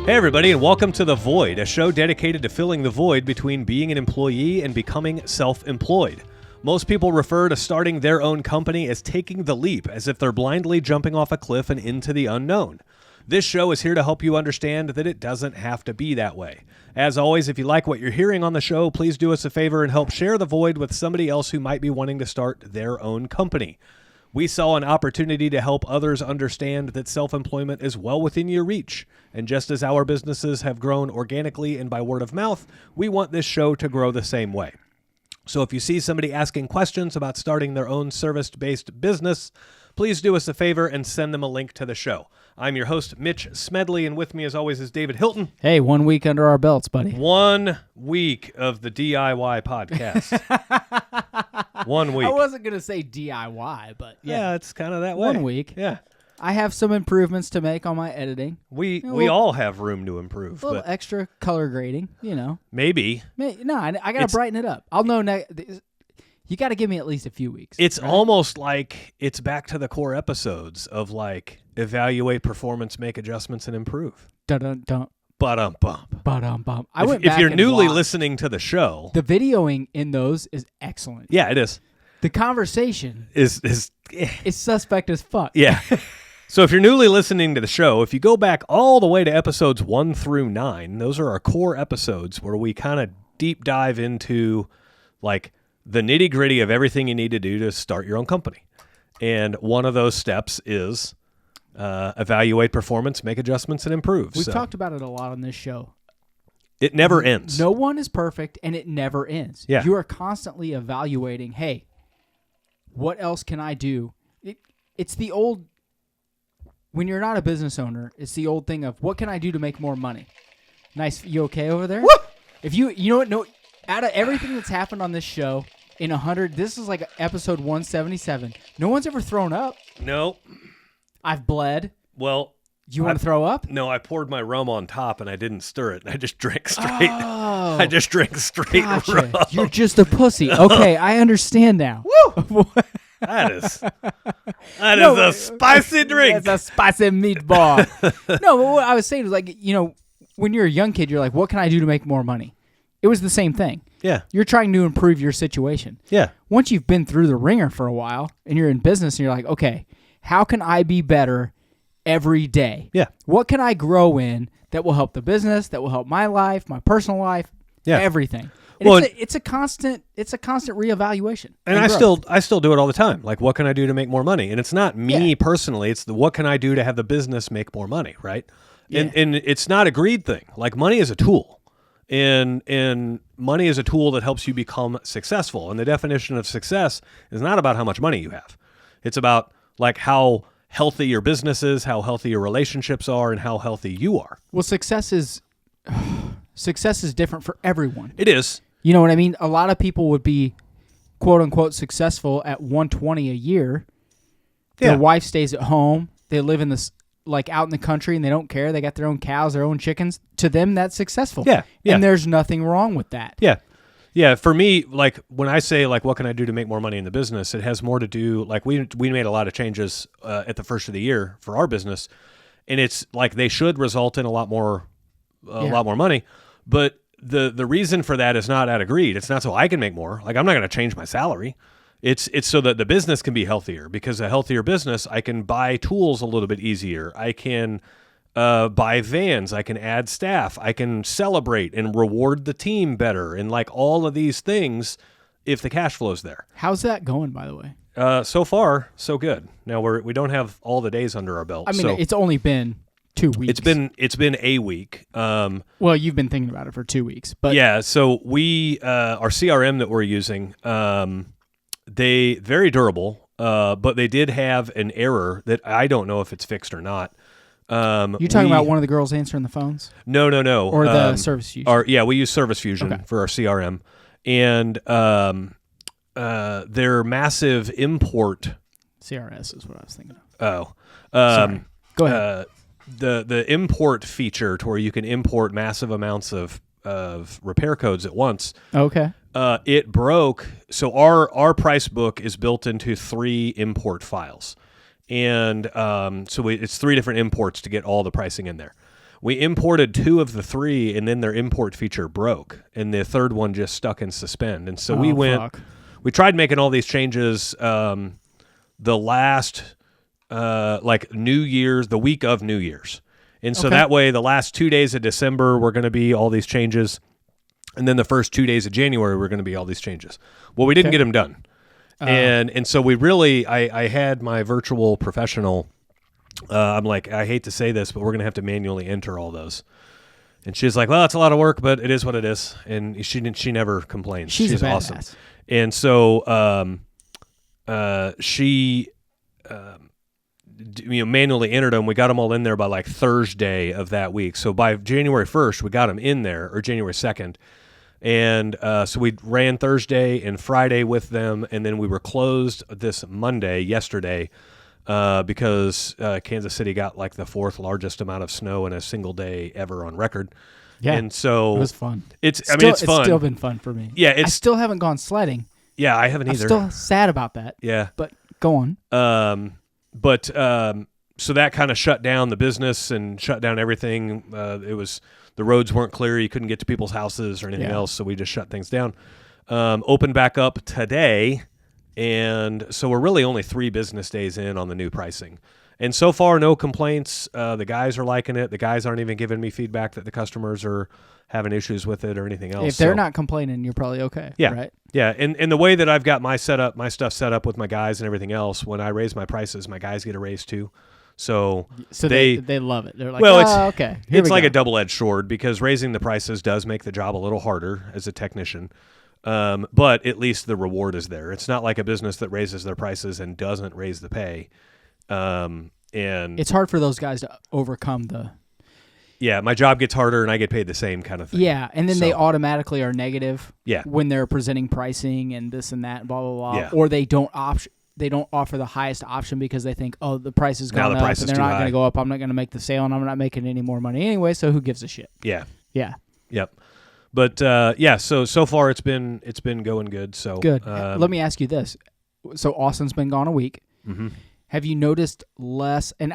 Hey everybody, and welcome to The Void, a show dedicated to filling the void between being an employee and becoming self-employed. Most people refer to starting their own company as taking the leap, as if they're blindly jumping off a cliff and into the unknown. This show is here to help you understand that it doesn't have to be that way. As always, if you like what you're hearing on the show, please do us a favor and help share The Void with somebody else who might be wanting to start their own company. We saw an opportunity to help others understand that self-employment is well within your reach. And just as our businesses have grown organically and by word of mouth, we want this show to grow the same way. So if you see somebody asking questions about starting their own service-based business, please do us a favor and send them a link to the show. I'm your host, Mitch Smedley, and with me as always is David Hilton. Hey, 1 week under our belts, buddy. 1 week of the DIY podcast. 1 week. I wasn't going to say DIY, but yeah, it's kind of that way. 1 week. Yeah. I have some improvements to make on my editing. We all have room to improve. A little but extra color grading, you know. Maybe. No, I got to brighten it up. I'll know you got to give me at least a few weeks. It's right? Almost like it's back to the core episodes of like evaluate performance, make adjustments, and improve. Dun-dun-dun. Ba-dum-bump. Ba-dum-bump. If you're newly listening to the show. The videoing in those is excellent. Yeah, it is. The conversation is suspect as fuck. Yeah. So if you're newly listening to the show, if you go back all the way to episodes 1 through 9, those are our core episodes where we kind of deep dive into like the nitty gritty of everything you need to do to start your own company. And one of those steps is evaluate performance, make adjustments, and improve. We've talked about it a lot on this show. It never ends. No one is perfect, and it never ends. Yeah. You are constantly evaluating, hey, what else can I do? It's the old, when you're not a business owner, it's the old thing of, what can I do to make more money? Nice. You okay over there? Woo! If you know what, no, out of everything that's happened on this show, in 100, this is like episode 177. No one's ever thrown up. No. I've bled. Well, you want to throw up? No, I poured my rum on top and I didn't stir it. I just drank straight. Oh, I just drank straight rum. You're just a pussy. Okay, I understand now. Woo! That is a spicy drink. It's a spicy meatball. No, but what I was saying is like, you know, when you're a young kid, you're like, what can I do to make more money? It was the same thing. Yeah. You're trying to improve your situation. Yeah. Once you've been through the ringer for a while and you're in business and you're like, okay, how can I be better every day? Yeah. What can I grow in that will help the business, that will help my life, my personal life, everything. And well, it's a constant reevaluation. And I still do it all the time. Like, what can I do to make more money? And it's not me personally. It's what can I do to have the business make more money, right? Yeah. And it's not a greed thing. Like, money is a tool. And money is a tool that helps you become successful. And the definition of success is not about how much money you have. It's about like how healthy your business is, how healthy your relationships are, and how healthy you are. Well, success is different for everyone. It is. You know what I mean? A lot of people would be quote unquote successful at $120 a year. Their wife stays at home. They live in this like out in the country and they don't care. They got their own cows, their own chickens. To them, that's successful. Yeah. And there's nothing wrong with that. Yeah. Yeah. For me, like when I say like, what can I do to make more money in the business? It has more to do, like we made a lot of changes at the first of the year for our business. And it's like, they should result in a lot more money. But the reason for that is not out of greed. It's not so I can make more. Like I'm not going to change my salary. It's so that the business can be healthier, because a healthier business, I can buy tools a little bit easier. I can buy vans. I can add staff. I can celebrate and reward the team better. And like all of these things, if the cash flow's there. How's that going, by the way? So far, so good. Now we don't have all the days under our belt. I mean, it's only been 2 weeks. It's been a week. Well, you've been thinking about it for 2 weeks, but yeah. So we our CRM that we're using, they very durable, but they did have an error that I don't know if it's fixed or not. You talking about one of the girls answering the phones? No. Or the Service Fusion? We use Service Fusion for our CRM, and their massive import. CRS is what I was thinking of. Oh, sorry. Go ahead. The import feature to where you can import massive amounts of repair codes at once. Okay. It broke. So our price book is built into 3 import files. And so it's 3 different imports to get all the pricing in there. We imported 2 of the 3, and then their import feature broke, and the third one just stuck in suspend. And so we tried making all these changes the last New Year's, the week of New Year's. And so that way the last 2 days of December were going to be all these changes, and then the first 2 days of January were going to be all these changes. Well, we didn't get them done. And so we really, I had my virtual professional, I'm like, I hate to say this, but we're going to have to manually enter all those. And she's like, well, it's a lot of work, but it is what it is. And she never complains. She's awesome. And so she manually entered them. We got them all in there by like Thursday of that week. So by January 1st, we got them in there, or January 2nd. And so we ran Thursday and Friday with them, and then we were closed this Monday, yesterday, because Kansas City got like the 4th largest amount of snow in a single day ever on record. Yeah, and so it was fun. It's fun. It's still been fun for me. Yeah, I still haven't gone sledding. Yeah, I haven't either. I'm still sad about that. Yeah, but go on. So that kind of shut down the business and shut down everything. The roads weren't clear. You couldn't get to people's houses or anything else, so we just shut things down. Opened back up today, and so we're really only 3 business days in on the new pricing. And so far, no complaints. The guys are liking it. The guys aren't even giving me feedback that the customers are having issues with it or anything else. If they're not complaining, you're probably okay. Yeah, right? Yeah, and the way that I've got my stuff set up with my guys and everything else, when I raise my prices, my guys get a raise too. So they love it. They're like, okay. It's like a double-edged sword, because raising the prices does make the job a little harder as a technician. But at least the reward is there. It's not like a business that raises their prices and doesn't raise the pay. And it's hard for those guys to overcome the... Yeah, my job gets harder and I get paid the same kind of thing. Yeah, and then they automatically are negative Yeah. when they're presenting pricing and this and that, blah, blah, blah. Yeah. Or they don't offer the highest option because they think, oh, the price is going up and they're not going to go up. I'm not going to make the sale, and I'm not making any more money anyway, so who gives a shit? Yeah. Yeah. Yep. But so far it's been going good. So good. Let me ask you this. So Austin's been gone a week. Mm-hmm. Have you noticed less, and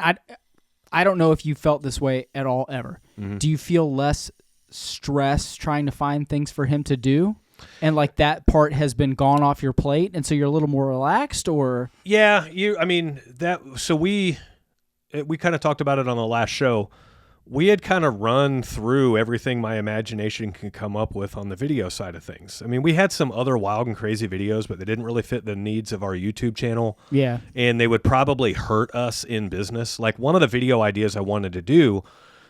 I don't know if you felt this way at all ever. Mm-hmm. Do you feel less stress trying to find things for him to do? And like that part has been gone off your plate, and so you're a little more relaxed, or? Yeah, so we kind of talked about it on the last show. We had kind of run through everything my imagination can come up with on the video side of things. I mean, we had some other wild and crazy videos, but they didn't really fit the needs of our YouTube channel. Yeah. And they would probably hurt us in business. Like, one of the video ideas I wanted to do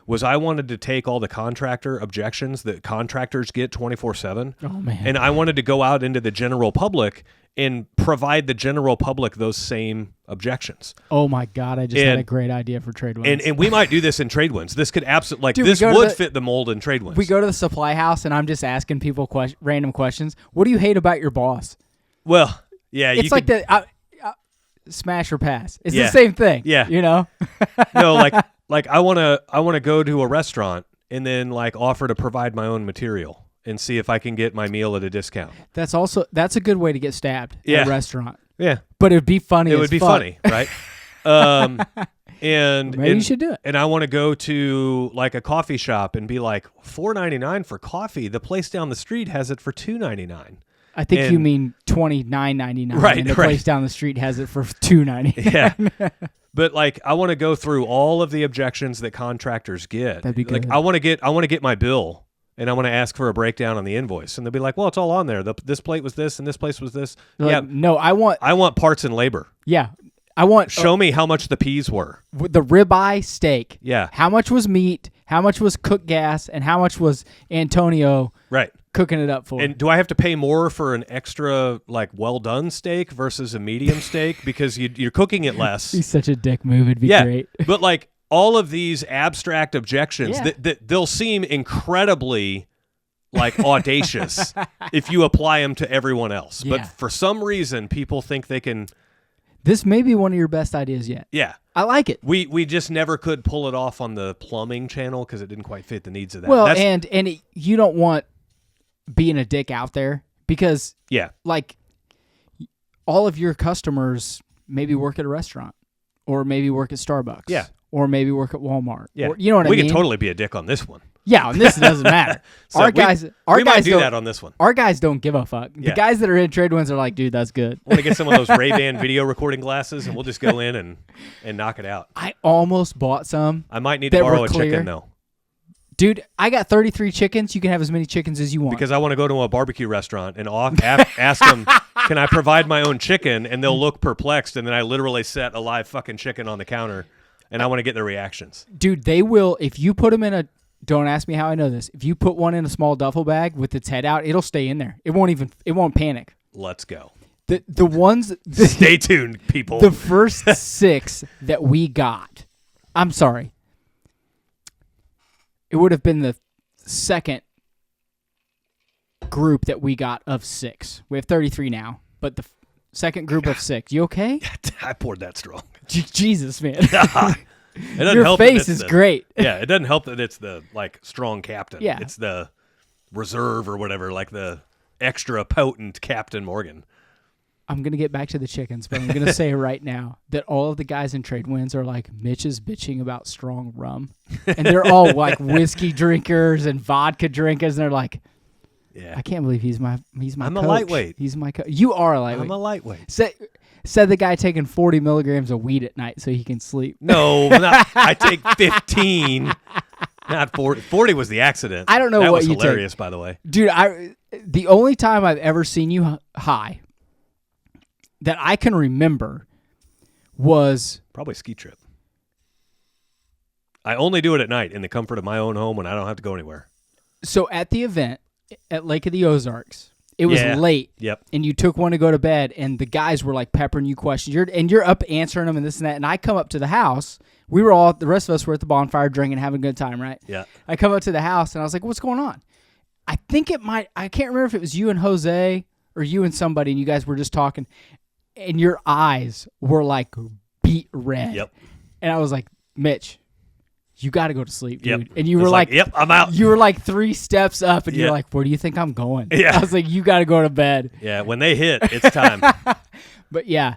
was I wanted to take all the contractor objections that contractors get 24/7. Oh, man. And I wanted to go out into the general public and provide the general public those same objections. Oh my God, I just had a great idea for Tradewinds. And we might do this in Tradewinds. This could absolutely, this would fit the mold in Tradewinds. We go to the supply house and I'm just asking people random questions. What do you hate about your boss? Well, yeah. It's like the smash or pass. It's the same thing. Yeah. You know? No, like I want to go to a restaurant and then like offer to provide my own material and see if I can get my meal at a discount. That's a good way to get stabbed at a restaurant. Yeah. But it'd be funny. It would be funny, right? And maybe you should do it. And I want to go to like a coffee shop and be like, $4.99 for coffee. The place down the street has it for $2.99. I think you mean $29.99. Right. And the place down the street has it for $2.99. Yeah. But like, I want to go through all of the objections that contractors get. That'd be good. Like, I want to get my bill. And I want to ask for a breakdown on the invoice, and they'll be like, "Well, it's all on there. This plate was this, and this place was this." Like, no, I want parts and labor. Yeah, I want. Show me how much the peas were. The ribeye steak. Yeah. How much was meat? How much was cook gas? And how much was Antonio? Right. Cooking it up for. And do I have to pay more for an extra like well done steak versus a medium steak because you're cooking it less? He's such a dick move. It'd be great. But like, all of these abstract objections that they'll seem incredibly like audacious if you apply them to everyone else. Yeah. But for some reason, people think they can. This may be one of your best ideas yet. Yeah. I like it. We just never could pull it off on the plumbing channel because it didn't quite fit the needs of that. Well, you don't want being a dick out there because like all of your customers maybe work at a restaurant. or maybe work at Starbucks. Yeah. Or maybe work at Walmart. Yeah. Or, you know what I mean? We could totally be a dick on this one. Yeah, on this it doesn't matter. So our guys might do don't, that on this one. Our guys don't give a fuck. Yeah. The guys that are in Tradewinds are like, dude, that's good. I want to get some of those Ray-Ban video recording glasses, and we'll just go in and knock it out. I almost bought some. I might need to borrow a chicken, though. Dude, I got 33 chickens. You can have as many chickens as you want. Because I want to go to a barbecue restaurant and ask them, can I provide my own chicken? And they'll look perplexed, and then I literally set a live fucking chicken on the counter, and I want to get their reactions. Dude, they will, if you put them in a, don't ask me how I know this, if you put one in a small duffel bag with its head out, it'll stay in there. It won't panic. Let's go. The ones... Stay tuned, people. The first 6 that we got, I'm sorry, it would have been the second group that we got of 6. We have 33 now, but the second group of 6. You okay? I poured that strong. Jesus, man. Your face is great. Yeah, it doesn't help that it's the strong captain. Yeah. It's the reserve or whatever, like the extra potent Captain Morgan. I'm going to get back to the chickens, but I'm going to say right now that all of the guys in Tradewinds are like, Mitch is bitching about strong rum. And they're all like whiskey drinkers and vodka drinkers. And they're like, yeah, I can't believe he's my I'm coach. a lightweight. He's my coach. You are a lightweight. I'm a lightweight. Said the guy taking 40 milligrams of weed at night so he can sleep. No, I take 15, not 40. 40 was the accident. I don't know that what was you hilarious, take. By the way. Dude, the only time I've ever seen you high that I can remember was... Probably a ski trip. I only do it at night in the comfort of my own home when I don't have to go anywhere. So at the event at Lake of the Ozarks, it was late. Yep. And you took one to go to bed, and the guys were like peppering you questions. You're up answering them and this and that. And I come up to the house. The rest of us were at the bonfire drinking, having a good time, right? Yeah. I come up to the house, and I was like, what's going on? I can't remember if it was you and Jose or you and somebody, and you guys were just talking, and your eyes were like beet red. Yep. And I was like, Mitch, you got to go to sleep, dude. Yep. And you were like, yep, I'm out. You were like 3 steps up, and Yeah. you're like, where do you think I'm going? Yeah. I was like, you got to go to bed. Yeah, when they hit, it's time. But yeah.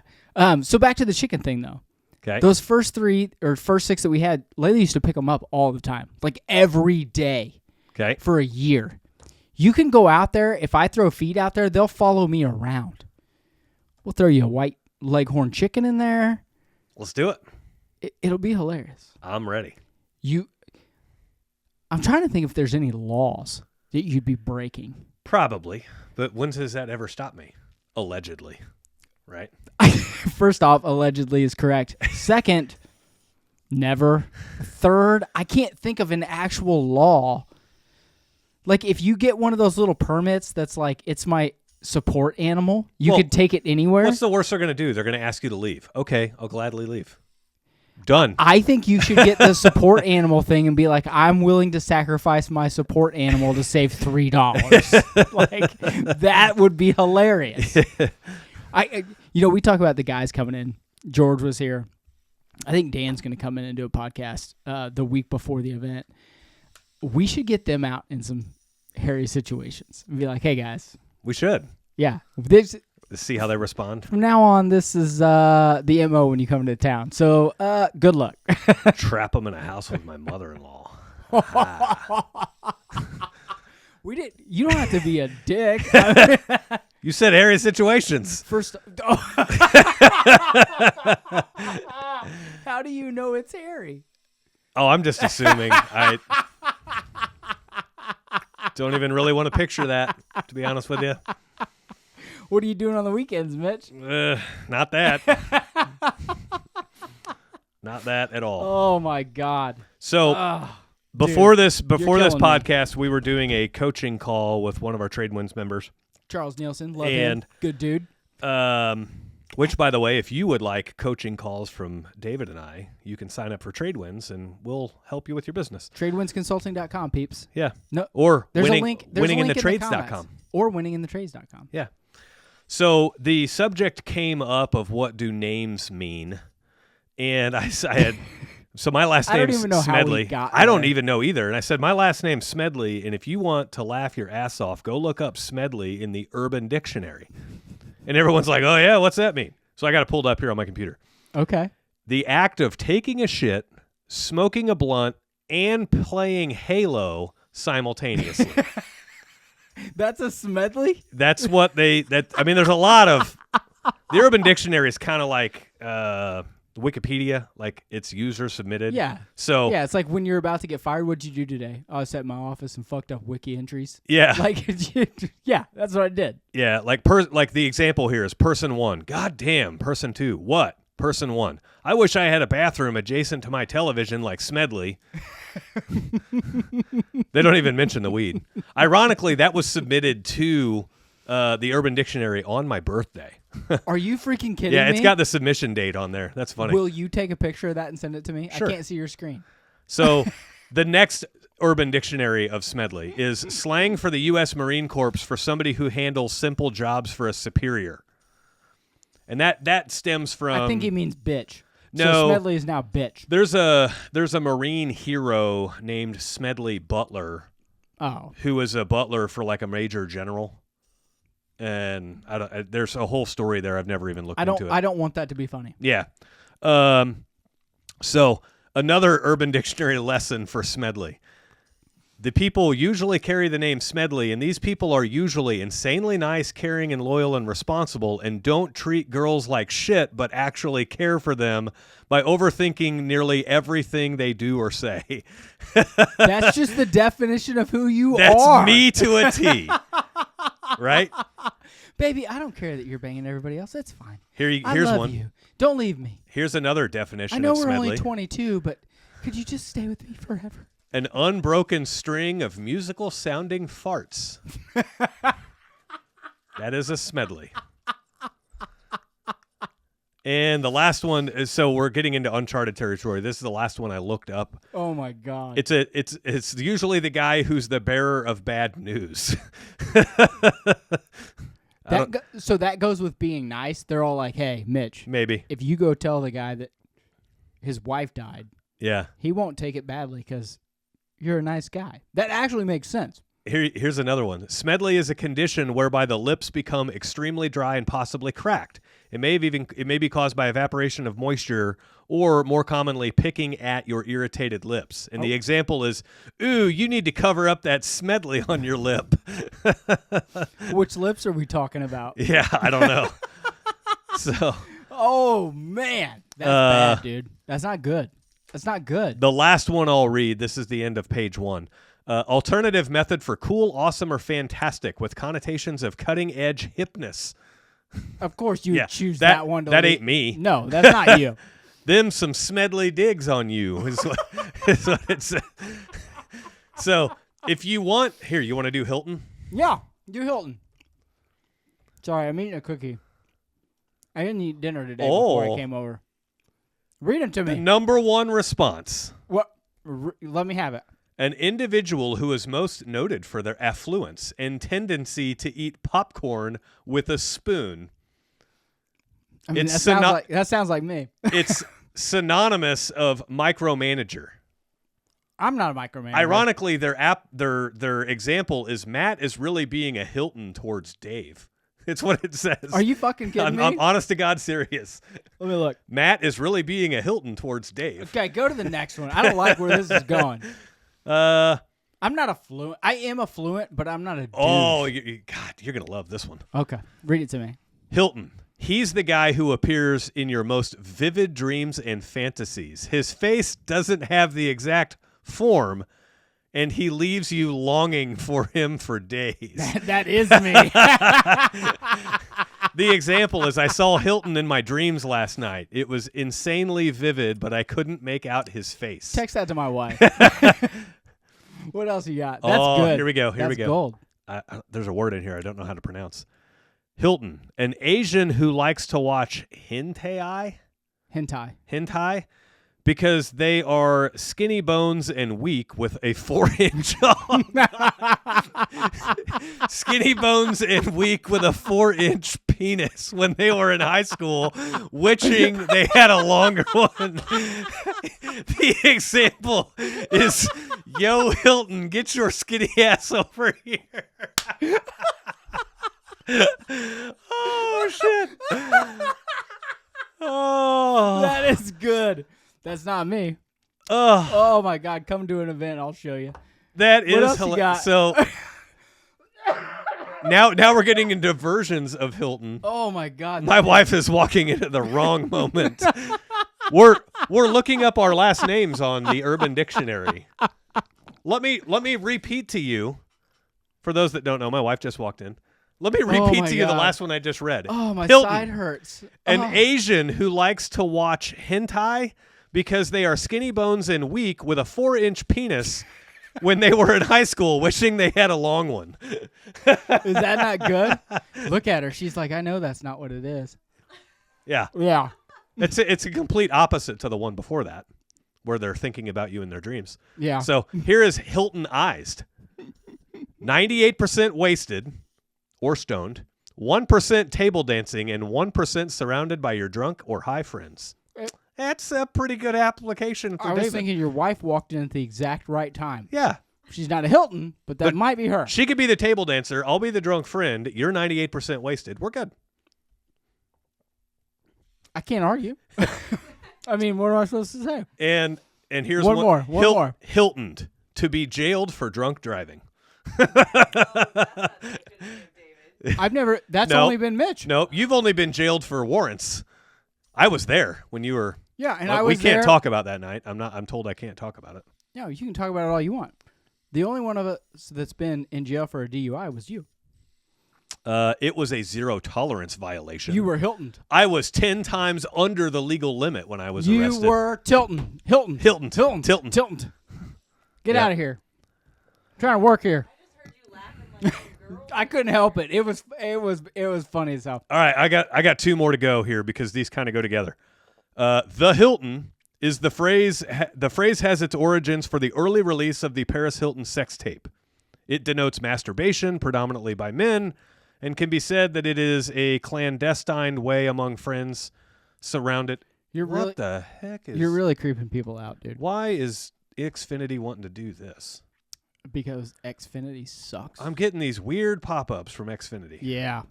So back to the chicken thing, though. Okay. Those first 6 that we had, Layla used to pick them up all the time, like every day Okay. for a year. You can go out there. If I throw feed out there, they'll follow me around. We'll throw you a white leghorn chicken in there. Let's do it. It'll be hilarious. I'm ready. I'm trying to think if there's any laws that you'd be breaking. Probably. But when does that ever stop me? Allegedly. Right? First off, allegedly is correct. Second, never. Third, I can't think of an actual law. Like, if you get one of those little permits that's like, it's my support animal, you could take it anywhere. What's the worst they're going to do? They're going to ask you to leave. Okay, I'll gladly leave. Done. I think you should get the support animal thing and be like, I'm willing to sacrifice my support animal to save $3. Like, that would be hilarious. We talk about the guys coming in. George was here. I think Dan's going to come in and do a podcast the week before the event. We should get them out in some hairy situations and be like, hey, guys. We should. Yeah. Let's see how they respond. From now on, this is the MO when you come into town. So good luck. Trap them in a house with my mother-in-law. You don't have to be a dick. You said hairy situations. First, how do you know it's hairy? Oh, I'm just assuming. I don't even really want to picture that, to be honest with you. What are you doing on the weekends, Mitch? Not that. Not that at all. Oh my God. So before this podcast, me. we were doing a coaching call with one of our Tradewinds members. Charles Nielsen, love him. Good dude. Which, by the way, if you would like coaching calls from David and I, you can sign up for Tradewinds, and we'll help you with your business. TradewindsConsulting.com, peeps. Yeah. No, or there's winning, a link. There's winninginthetrades.com. Or winninginthetrades.com. Yeah. So the subject came up of what do names mean, and I had. So my last name's I don't even know Smedley. how we got I don't there. even know either. And I said, my last name's Smedley, and if you want to laugh your ass off, go look up Smedley in the Urban Dictionary. And everyone's like, oh, yeah, what's that mean? So I got it pulled up here on my computer. Okay. The act of taking a shit, smoking a blunt, and playing Halo simultaneously. That's a Smedley? That's what there's a lot of... The Urban Dictionary is kind of like Wikipedia, like it's user submitted. Yeah. So yeah, it's like when you're about to get fired, what'd you do today? Oh, I sat in my office and fucked up wiki entries. Yeah. Like, yeah, that's what I did. Yeah, like the example here is person 1. God damn, person 2. What? Person 1. I wish I had a bathroom adjacent to my television like Smedley. They don't even mention the weed. Ironically, that was submitted to the Urban Dictionary on my birthday. Are you freaking kidding me? Yeah, it's got the submission date on there. That's funny. Will you take a picture of that and send it to me? Sure. I can't see your screen. So the next Urban Dictionary of Smedley is slang for the U.S. Marine Corps for somebody who handles simple jobs for a superior. And that stems from... I think he means bitch. No. So Smedley is now bitch. There's a Marine hero named Smedley Butler. Oh. Who was a butler for like a major general. And there's a whole story there. I've never even looked into it. I don't want that to be funny. Yeah. So another Urban Dictionary lesson for Smedley. The people usually carry the name Smedley, and these people are usually insanely nice, caring, and loyal and responsible, and don't treat girls like shit, but actually care for them by overthinking nearly everything they do or say. That's just the definition of who you are. That's me to a T. Right? Baby, I don't care that you're banging everybody else. That's fine. Here's I love one. you. Don't leave me. Here's another definition I know of we're Smedley. only 22, but could you just stay with me forever? An unbroken string of musical-sounding farts. That is a Smedley. And the last one is, so we're getting into uncharted territory. This is the last one I looked up. Oh my God. It's usually the guy who's the bearer of bad news. So that goes with being nice. They're all like, "Hey, Mitch, maybe if you go tell the guy that his wife died, yeah, he won't take it badly because you're a nice guy." That actually makes sense. Here's another one. Smedley is a condition whereby the lips become extremely dry and possibly cracked. It may be caused by evaporation of moisture or, more commonly, picking at your irritated lips. And the example is, ooh, you need to cover up that Smedley on your lip. Which lips are we talking about? Yeah, I don't know. So. Oh, man. That's bad, dude. That's not good. That's not good. The last one I'll read, this is the end of page 1. Alternative method for cool, awesome, or fantastic with connotations of cutting-edge hipness. Of course you would choose that one. That ain't me. No, that's not you. Them some Smedley digs on you is what it says. So if you want, here, you want to do Hilton? Yeah, do Hilton. Sorry, I'm eating a cookie. I didn't eat dinner today before I came over. Read it to me. The number one response. What? Let me have it. An individual who is most noted for their affluence and tendency to eat popcorn with a spoon. I mean, that sounds like me. It's synonymous of micromanager. I'm not a micromanager. Ironically, their example is Matt is really being a Hilton towards Dave. It's what it says. Are you fucking kidding me? I'm honest to God serious. Let me look. Matt is really being a Hilton towards Dave. Okay, go to the next one. I don't like where this is going. I'm not affluent. I am affluent, but I'm not a douche. Oh, God, you're going to love this one. Okay, read it to me. Hilton. He's the guy who appears in your most vivid dreams and fantasies. His face doesn't have the exact form, and he leaves you longing for him for days. That is me. The example is I saw Hilton in my dreams last night. It was insanely vivid, but I couldn't make out his face. Text that to my wife. What else you got? That's good. Here we go. Here we That's go. Gold. There's a word in here I don't know how to pronounce. Hilton, an Asian who likes to watch hentai, because they are skinny bones and weak with a 4-inch. Skinny bones and weak with a 4-inch penis when they were in high school, wishing they had a longer one. The example is, yo, Hilton, get your skinny ass over here. Oh, shit. Oh, That is good. That's not me. oh, Oh my God! Come to an event. I'll show you. that What is else you got? So now we're getting into versions of Hilton. Oh my God! My wife is walking into the wrong moment. We're looking up our last names on the Urban Dictionary. Let me repeat to you, for those that don't know, my wife just walked in. Let me repeat to you the last one I just read. Oh, my Hilton, side hurts. an Asian who likes to watch hentai because they are skinny bones and weak with a 4-inch penis when they were in high school, wishing they had a long one. Is that not good? Look at her. She's like, I know that's not what it is. Yeah. Yeah. It's a complete opposite to the one before that, where they're thinking about you in their dreams. Yeah. So here is Hilton-ized. 98% wasted or stoned, 1% table dancing, and 1% surrounded by your drunk or high friends. That's a pretty good application for I was David. thinking your wife walked in at the exact right time. Yeah. She's not a Hilton, but that might be her. She could be the table dancer. I'll be the drunk friend. You're 98% wasted. We're good. I can't argue. I mean, what am I supposed to say? And here's One more. Hiltoned, to be jailed for drunk driving. I've never. That's No. only been Mitch. No, you've only been jailed for warrants. I was there when you were. Yeah, and Well, I was we can't there. talk about that night. I'm told I can't talk about it. No, you can talk about it all you want. The only one of us that's been in jail for a DUI was you. It was a zero tolerance violation. You were Hilton. I was 10 times under the legal limit when I was You arrested. were Hilton. Hilton. Get Yeah. out of here. I'm trying to work here. I just heard you laughing like a little girl. I couldn't help it. It was funny as hell. All right, I got 2 more to go here because these kind of go together. The Hilton is the phrase. The phrase has its origins for the early release of the Paris Hilton sex tape. It denotes masturbation, predominantly by men, and can be said that it is a clandestine way among friends surrounded. What the heck is? You're really creeping people out, dude. Why is Xfinity wanting to do this? Because Xfinity sucks. I'm getting these weird pop-ups from Xfinity. Yeah.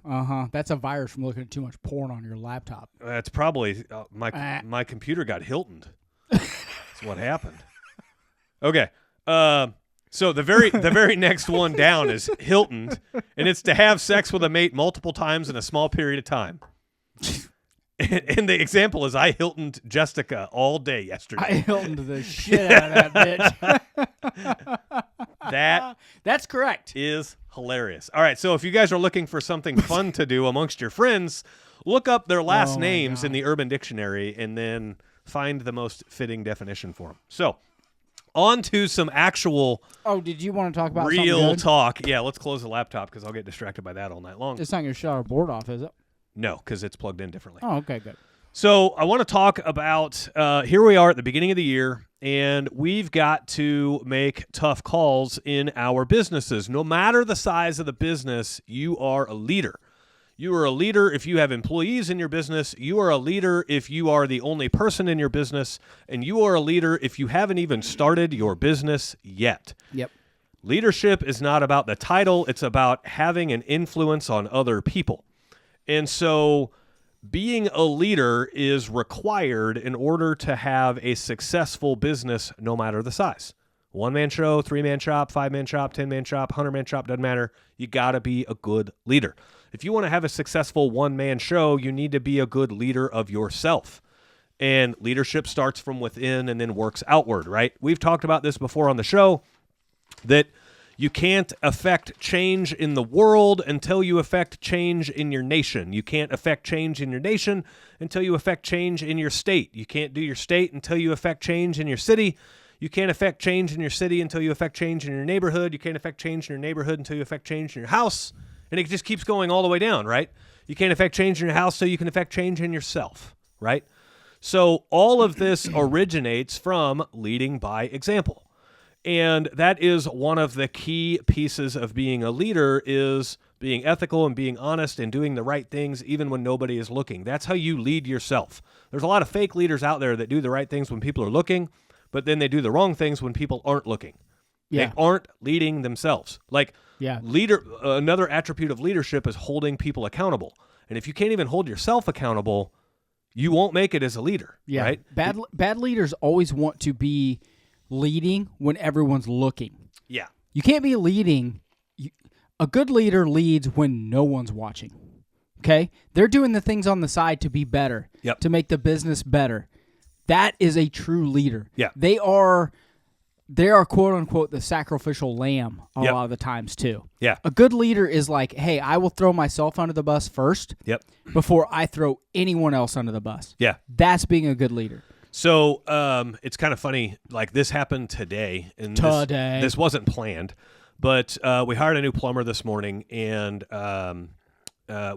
That's a virus from looking at too much porn on your laptop. That's probably my computer got Hiltoned. That's what happened. Okay. So the very next one down is Hiltoned, and it's to have sex with a mate multiple times in a small period of time. And the example is I Hiltoned Jessica all day yesterday. I Hiltoned the shit out of that bitch. That's correct. Is hilarious. All right, so if you guys are looking for something fun to do amongst your friends, look up their last names in the Urban Dictionary and then find the most fitting definition for them. So, on to some actual did you want to talk about real something good? talk. Yeah, let's close the laptop because I'll get distracted by that all night long. It's not going to shut our board off, is it? No, because it's plugged in differently. Oh, okay, good. So I want to talk about here we are at the beginning of the year, and we've got to make tough calls in our businesses. No matter the size of the business, you are a leader. You are a leader if you have employees in your business. You are a leader if you are the only person in your business. And you are a leader if you haven't even started your business yet. Yep. Leadership is not about the title. It's about having an influence on other people. And so being a leader is required in order to have a successful business no matter the size. 1-man show, 3-man shop, 5-man shop, 10-man shop, 100-man shop, doesn't matter. You got to be a good leader. If you want to have a successful 1-man show, you need to be a good leader of yourself. And leadership starts from within and then works outward, right? We've talked about this before on the show, that you can't affect change in the world until you affect change in your nation. You can't affect change in your nation until you affect change in your state. You can't do your state until you affect change in your city. You can't affect change in your city until you affect change in your neighborhood. You can't affect change in your neighborhood until you affect change in your house. And it just keeps going all the way down, right? You can't affect change in your house so you can affect change in yourself, right? So all of this originates from leading by example. And that is one of the key pieces of being a leader, is being ethical and being honest and doing the right things even when nobody is looking. That's how you lead yourself. There's a lot of fake leaders out there that do the right things when people are looking, but then they do the wrong things when people aren't looking. Yeah. They aren't leading themselves. Another attribute of leadership is holding people accountable. And if you can't even hold yourself accountable, you won't make it as a leader, Yeah. right? Bad leaders always want to be leading when everyone's looking. Yeah. You can't be leading. A good leader leads when no one's watching. Okay? They're doing the things on the side to be better, Yep. to make the business better. That is a true leader. Yeah. They are quote unquote the sacrificial lamb a Yep. lot of the times too. Yeah. A good leader is like, hey, I will throw myself under the bus first Yep. before I throw anyone else under the bus. Yeah. That's being a good leader. So it's kind of funny. Like this happened today, and this wasn't planned, but we hired a new plumber this morning, and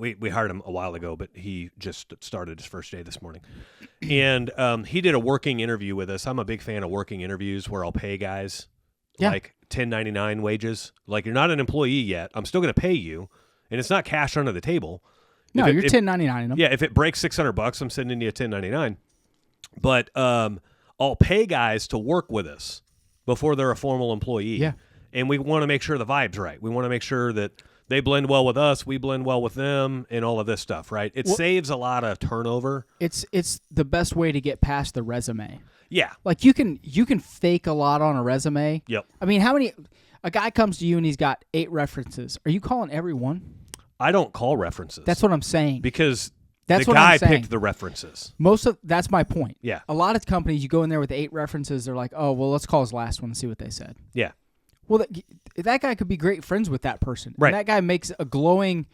we hired him a while ago, but he just started his first day this morning, and he did a working interview with us. I'm a big fan of working interviews where I'll pay guys like 1099 wages. Like you're not an employee yet. I'm still going to pay you, and it's not cash under the table. No, you're 1099 them. Yeah, if it breaks $600, I'm sending you a 1099. But I'll pay guys to work with us before they're a formal employee. Yeah. And we want to make sure the vibe's right. We want to make sure that they blend well with us, we blend well with them, and all of this stuff, right? It saves a lot of turnover. It's the best way to get past the resume. Yeah. Like you can fake a lot on a resume. Yep. I mean, a guy comes to you and he's got 8 references. Are you calling every one? I don't call references. That's what I'm saying. Because That's the what guy I'm saying. picked the references. That's my point. Yeah. A lot of companies, you go in there with 8 references, they're like, oh, well, let's call his last one and see what they said. Yeah. Well, that guy could be great friends with that person. Right. And that guy makes a glowing,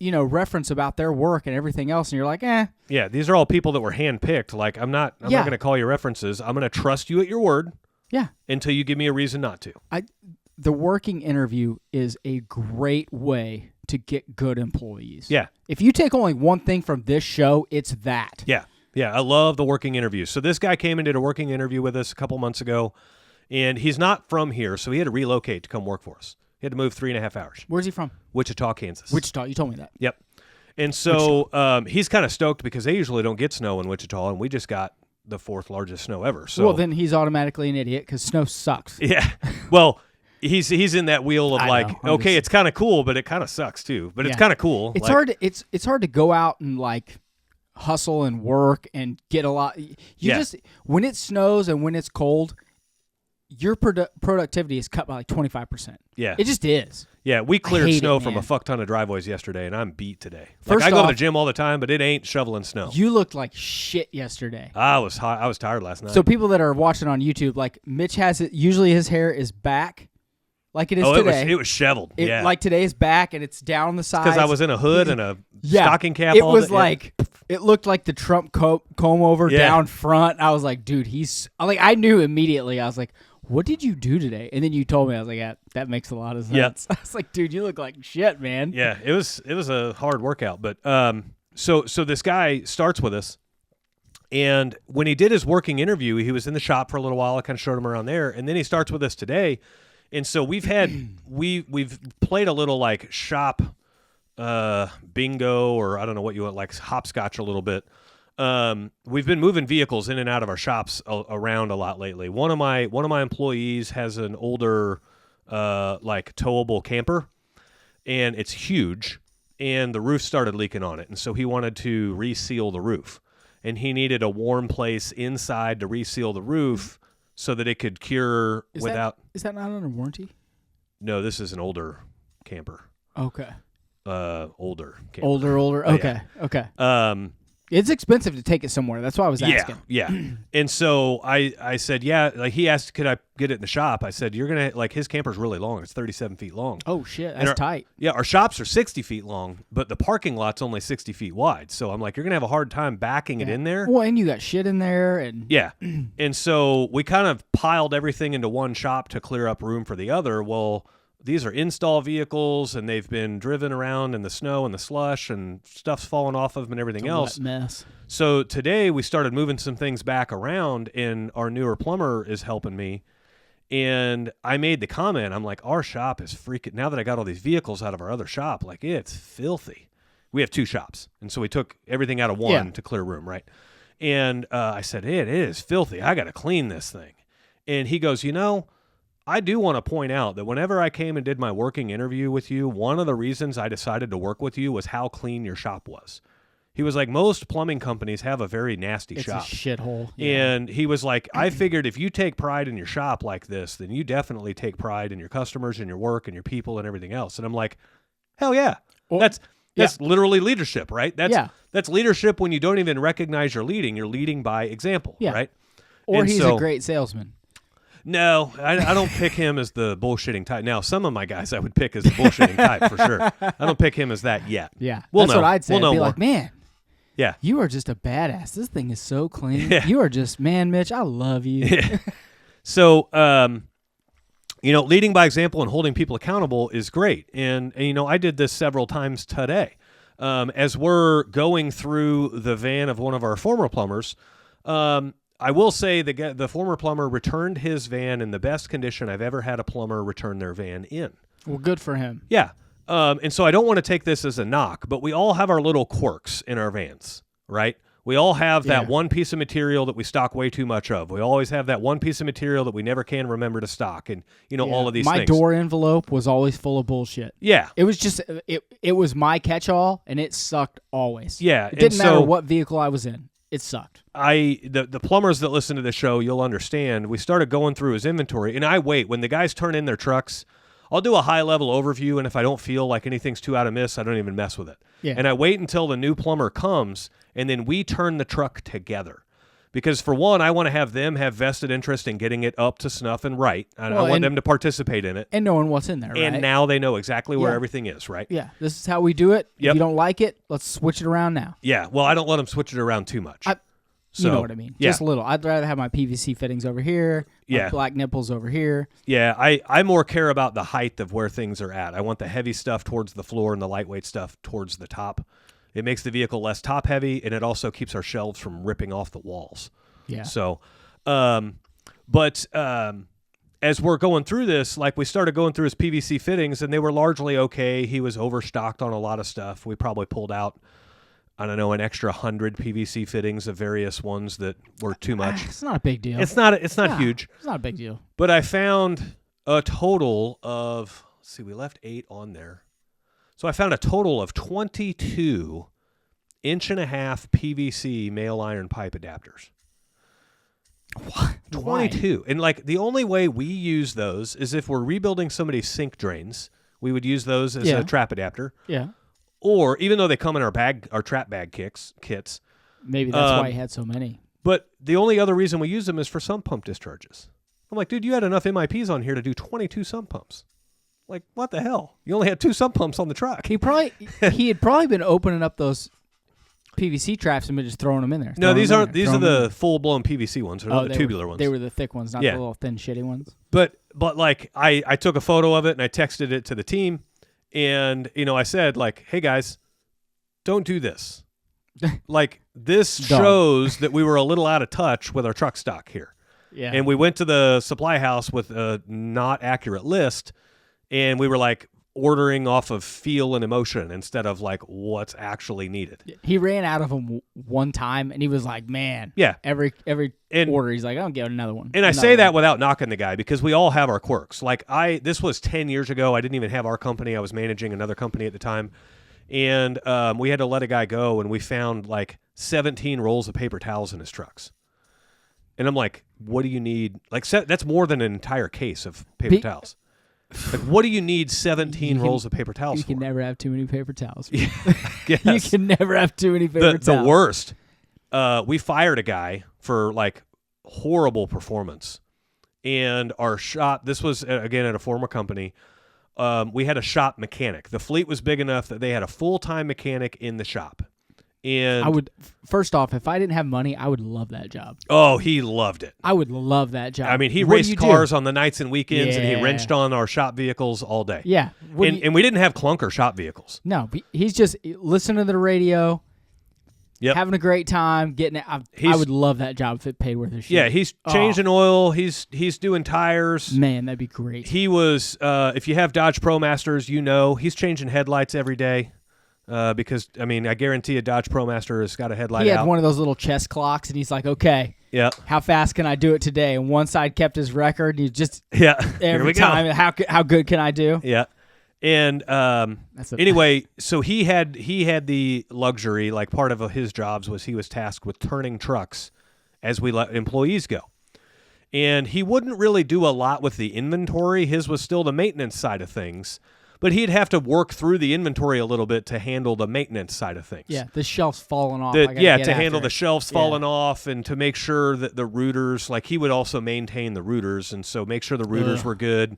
reference about their work and everything else, and you're like, eh. Yeah, these are all people that were handpicked. Like, I'm not going to call you references. I'm going to trust you at your word. Yeah. Until you give me a reason not to. The working interview is a great way to get good employees. Yeah. If you take only one thing from this show, it's that. Yeah. Yeah, I love the working interviews. So this guy came and did a working interview with us a couple months ago, and he's not from here, so he had to relocate to come work for us. He had to move 3.5 hours. Where's he from? Wichita, Kansas. Wichita, you told me that. Yep. And so he's kind of stoked because they usually don't get snow in Wichita, and we just got the 4th largest snow ever. So well, then he's automatically an idiot because snow sucks. Yeah. Well, he's in that wheel of okay, it's kind of cool, but it kind of sucks too. But it's kind of cool. It's hard. It's hard to go out and hustle and work and get a lot. Just when it snows and when it's cold, your productivity is cut by 25%. Yeah. It just is. Yeah, we cleared snow from man. a fuck ton of driveways yesterday, and I'm beat today. First I go to the off, gym all the time, but it ain't shoveling snow. You looked like shit yesterday. I was tired last night. So people that are watching on YouTube, Mitch has it. Usually his hair is back, like it is today. It was shoveled. Like today's back, and it's down on the sides. Because I was in a hood and a stocking cap. It was it looked like the Trump comb over down front. I was like, dude, I knew immediately. I was like, what did you do today? And then you told me. I was like, yeah, that makes a lot of sense. I was like, dude, you look like shit, man. Yeah, it was a hard workout. But so this guy starts with us, and when he did his working interview, he was in the shop for a little while. I kind of showed him around there, and then he starts with us today. And so we've played a little shop bingo, or I don't know what you want, hopscotch a little bit. We've been moving vehicles in and out of our shops around a lot lately. One of my employees has an older towable camper, and it's huge, and the roof started leaking on it, and so he wanted to reseal the roof, and he needed a warm place inside to reseal the roof so that it could cure without. Is that not under warranty? No, this is an older camper. Okay. Older camper. Older. Okay. Yeah. Okay. It's expensive to take it somewhere. That's why I was asking. Yeah. And so I said, yeah. He asked, could I get it in the shop? I said, you're gonna his camper's really long. It's 37 feet long. Oh shit, that's tight. Yeah, our shops are 60 feet long, but the parking lot's only 60 feet wide. So I'm like, you're gonna have a hard time backing it in there. Well, and you got shit in there, and yeah. And so we kind of piled everything into one shop to clear up room for the other. Well, these are install vehicles, and they've been driven around in the snow and the slush, and stuff's falling off of them and everything else. Wet mess. So today we started moving some things back around, and our newer plumber is helping me. And I made the comment, I'm like, our shop is freaking, now that I got all these vehicles out of our other shop, it's filthy. We have 2 shops, and so we took everything out of one to clear room, right? And I said, it is filthy. I got to clean this thing. And he goes, I do want to point out that whenever I came and did my working interview with you, one of the reasons I decided to work with you was how clean your shop was. He was like, most plumbing companies have a very nasty It's shop. a shithole. And he was like, I figured if you take pride in your shop like this, then you definitely take pride in your customers and your work and your people and everything else. And I'm like, hell yeah. Well, That's literally leadership, right? That's leadership when you don't even recognize you're leading. You're leading by example, right? Or and he's so, a great salesman. No, I don't pick him as the bullshitting type. Now, some of my guys I would pick as the bullshitting type for sure. I don't pick him as that yet. Yeah, we'll that's know. what I'd say. We'll know I'd be more. like, man, yeah, you are just a badass. This thing is so clean. Yeah. You are just, man, Mitch, I love you. Yeah. So, leading by example and holding people accountable is great. And I did this several times today. As we're going through the van of one of our former plumbers, I will say the former plumber returned his van in the best condition I've ever had a plumber return their van in. Well, good for him. Yeah. And so I don't want to take this as a knock, but we all have our little quirks in our vans, right? We all have that one piece of material that we stock way too much of. We always have that one piece of material that we never can remember to stock, and all of these things. My door envelope was always full of bullshit. Yeah. It was just it was my catch-all, and it sucked always. Yeah. It didn't matter what vehicle I was in. It sucked. The plumbers that listen to the show, you'll understand, we started going through his inventory, and I wait. When the guys turn in their trucks, I'll do a high-level overview, and if I don't feel like anything's too out of miss, I don't even mess with it. Yeah. And I wait until the new plumber comes, and then we turn the truck together. Because, for one, I want to have them have vested interest in getting it up to snuff and right. And I want them to participate in it. And knowing what's in there, right? And now they know exactly where everything is, right? Yeah, this is how we do it. Yep. If you don't like it, let's switch it around now. Yeah, well, I don't let them switch it around too much. You know what I mean. Yeah. Just a little. I'd rather have my PVC fittings over here, my black nipples over here. Yeah, I more care about the height of where things are at. I want the heavy stuff towards the floor and the lightweight stuff towards the top. It makes the vehicle less top heavy, and it also keeps our shelves from ripping off the walls. Yeah. So, but as we're going through this, like we started going through his PVC fittings, and they were largely okay. He was overstocked on a lot of stuff. We probably pulled out, I don't know, an extra 100 PVC fittings of various ones that were too much. It's not a big deal. It's not huge. It's not a big deal. But I found a total of, we left 8 on there. So I found a total of 22 inch-and-a-half PVC male iron pipe adapters. What? 22. Why? And like the only way we use those is if we're rebuilding somebody's sink drains. We would use those as a trap adapter. Yeah. Or even though they come in our trap bag kits. Maybe that's why he had so many. But the only other reason we use them is for sump pump discharges. I'm like, dude, you had enough MIPs on here to do 22 sump pumps. Like, what the hell? You only had 2 sump pumps on the truck. He had probably been opening up those PVC traps and been just throwing them in there. No, these are the full blown PVC ones, or the tubular ones. They were the thick ones, not the little thin shitty ones. But like I took a photo of it and I texted it to the team, and I said like, hey guys, don't do this. Like this shows that we were a little out of touch with our truck stock here. Yeah. And we went to the supply house with a not accurate list. And we were like ordering off of feel and emotion instead of like what's actually needed. He ran out of them one time, and he was like, "Man, every order, he's like, I don't get another one." And I say that without knocking the guy because we all have our quirks. Like this was 10 years ago. I didn't even have our company. I was managing another company at the time, and we had to let a guy go, and we found like 17 rolls of paper towels in his trucks. And I'm like, "What do you need?" Like that's more than an entire case of paper towels. Like, what do you need 17 rolls of paper towels for? You can never have too many paper towels. Yes. You can never have too many paper towels. The worst. We fired a guy for, like, horrible performance. And our shop, this was, again, at a former company, we had a shop mechanic. The fleet was big enough that they had a full-time mechanic in the shop. And I would, first off, if I didn't have money, I would love that job. Oh, he loved it. I would love that job. I mean, he raced cars on the nights and weekends, and he wrenched on our shop vehicles all day. Yeah. And we didn't have clunker shop vehicles. No, he's just listening to the radio, having a great time, getting it. I would love that job if it paid worth his shit. Yeah, he's changing oil. He's doing tires. Man, that'd be great. He was, if you have Dodge ProMasters, he's changing headlights every day. Because, I mean, I guarantee a Dodge ProMaster has got a headlight out. He had one of those little chest clocks, and he's like, okay, how fast can I do it today? And one side kept his record. He just, every time, how good can I do? Yeah. And anyway, so he had the luxury, like part of his jobs was he was tasked with turning trucks as we let employees go. And he wouldn't really do a lot with the inventory. His was still the maintenance side of things. But he'd have to work through the inventory a little bit to handle the maintenance side of things. Yeah, the shelf's falling off. To handle the shelves falling off and to make sure that the routers, like he would also maintain the routers, and so make sure the routers were good.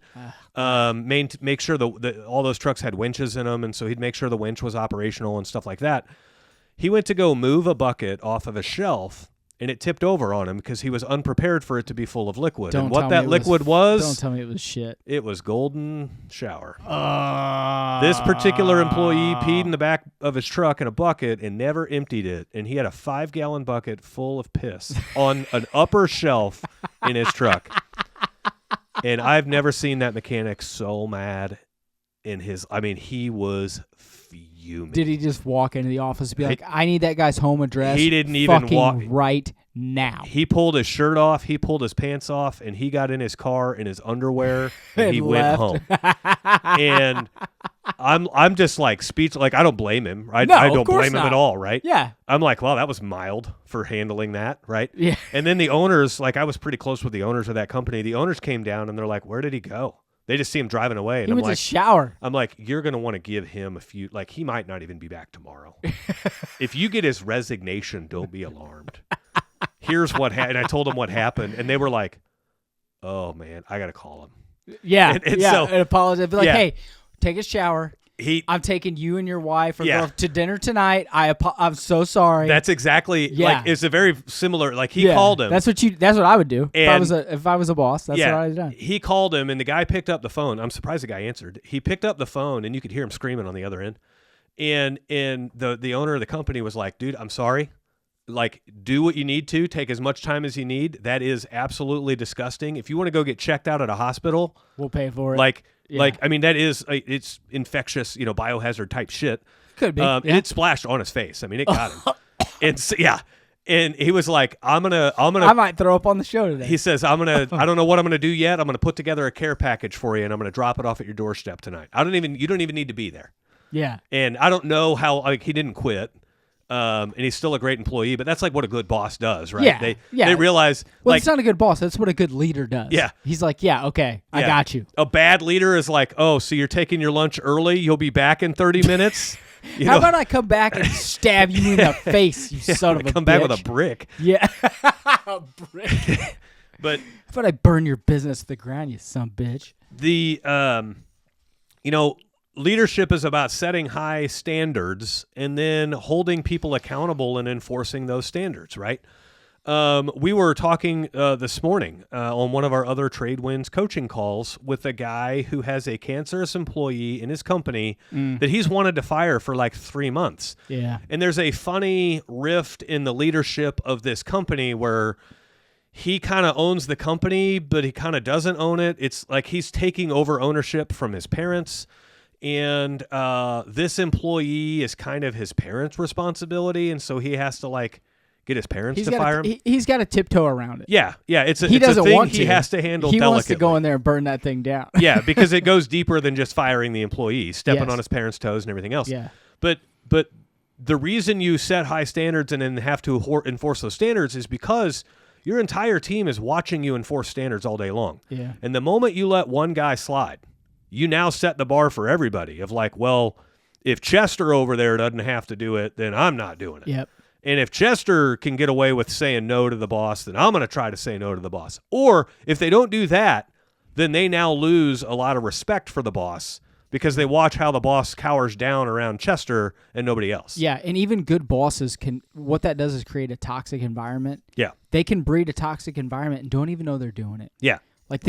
Make sure all those trucks had winches in them, and so he'd make sure the winch was operational and stuff like that. He went to go move a bucket off of a shelf, and it tipped over on him because he was unprepared for it to be full of liquid. And what that liquid was... Don't tell me it was shit. It was golden shower. This particular employee peed in the back of his truck in a bucket and never emptied it, and he had a 5-gallon bucket full of piss on an upper shelf in his truck. And I've never seen that mechanic so mad in his... I mean, he was fuming. Did he just walk into the office and be like, I need that guy's home address He didn't even walk right now. He pulled his shirt off, he pulled his pants off, and he got in his car in his underwear and he went home. And I'm just like speechless. Like, I don't blame him. I don't blame him at all, right? Yeah. I'm like, wow, that was mild for handling that, right? Yeah. And then the owners, like I was pretty close with the owners of that company. The owners came down and they're like, where did he go? They just see him driving away. And he went to shower. I'm like, you're going to want to give him a few, like he might not even be back tomorrow. If you get his resignation, don't be alarmed. Here's what happened. And I told them what happened. And they were like, oh, man, I got to call him. Yeah. And so, and apologize. Be like, yeah. Hey, take a shower. I'm taking you and your wife to dinner tonight. I'm so sorry. That's exactly like it's a very similar. Like he called him. That's what I would do if I was a boss. That's what I'd have done. He called him and the guy picked up the phone. I'm surprised the guy answered. He picked up the phone and you could hear him screaming on the other end. And the owner of the company was like, dude, I'm sorry. Like, do what you need to. Take as much time as you need. That is absolutely disgusting. If you want to go get checked out at a hospital, we'll pay for it. Like, I mean, that is, it's infectious, biohazard type shit. Could be. And it splashed on his face. I mean, it got him. And he was like, I might throw up on the show today. He says, I don't know what I'm going to do yet. I'm going to put together a care package for you and I'm going to drop it off at your doorstep tonight. You don't even need to be there. Yeah. And I don't know how, he didn't quit. And he's still a great employee, but that's like what a good boss does, right? Yeah. They realize, well, it's not a good boss. That's what a good leader does. Yeah. He's like, okay, I got you. A bad leader is like, oh, so you're taking your lunch early? You'll be back in 30 minutes? How about I come back and stab you in the face, you son of a bitch? Come back with a brick. Yeah. A brick. But how about I burn your business to the ground, you son of a bitch? The, leadership is about setting high standards and then holding people accountable and enforcing those standards, right? We were talking this morning on one of our other Tradewinds coaching calls with a guy who has a cancerous employee in his company that he's wanted to fire for like 3 months. Yeah. And there's a funny rift in the leadership of this company where he kind of owns the company, but he kind of doesn't own it. It's like he's taking over ownership from his parents. And this employee is kind of his parents' responsibility, and so he has to get his parents to fire him. He's got to tiptoe around it. Yeah. It's a he doesn't thing want he has to handle delicately. He wants to go in there and burn that thing down. Yeah, because it goes deeper than just firing the employee, stepping on his parents' toes and everything else. Yeah. But the reason you set high standards and then have to enforce those standards is because your entire team is watching you enforce standards all day long. Yeah. And the moment you let one guy slide, you now set the bar for everybody of like, well, if Chester over there doesn't have to do it, then I'm not doing it. Yep. And if Chester can get away with saying no to the boss, then I'm going to try to say no to the boss. Or if they don't do that, then they now lose a lot of respect for the boss because they watch how the boss cowers down around Chester and nobody else. Yeah, and even good bosses what that does is create a toxic environment. Yeah. They can breed a toxic environment and don't even know they're doing it. Yeah. Like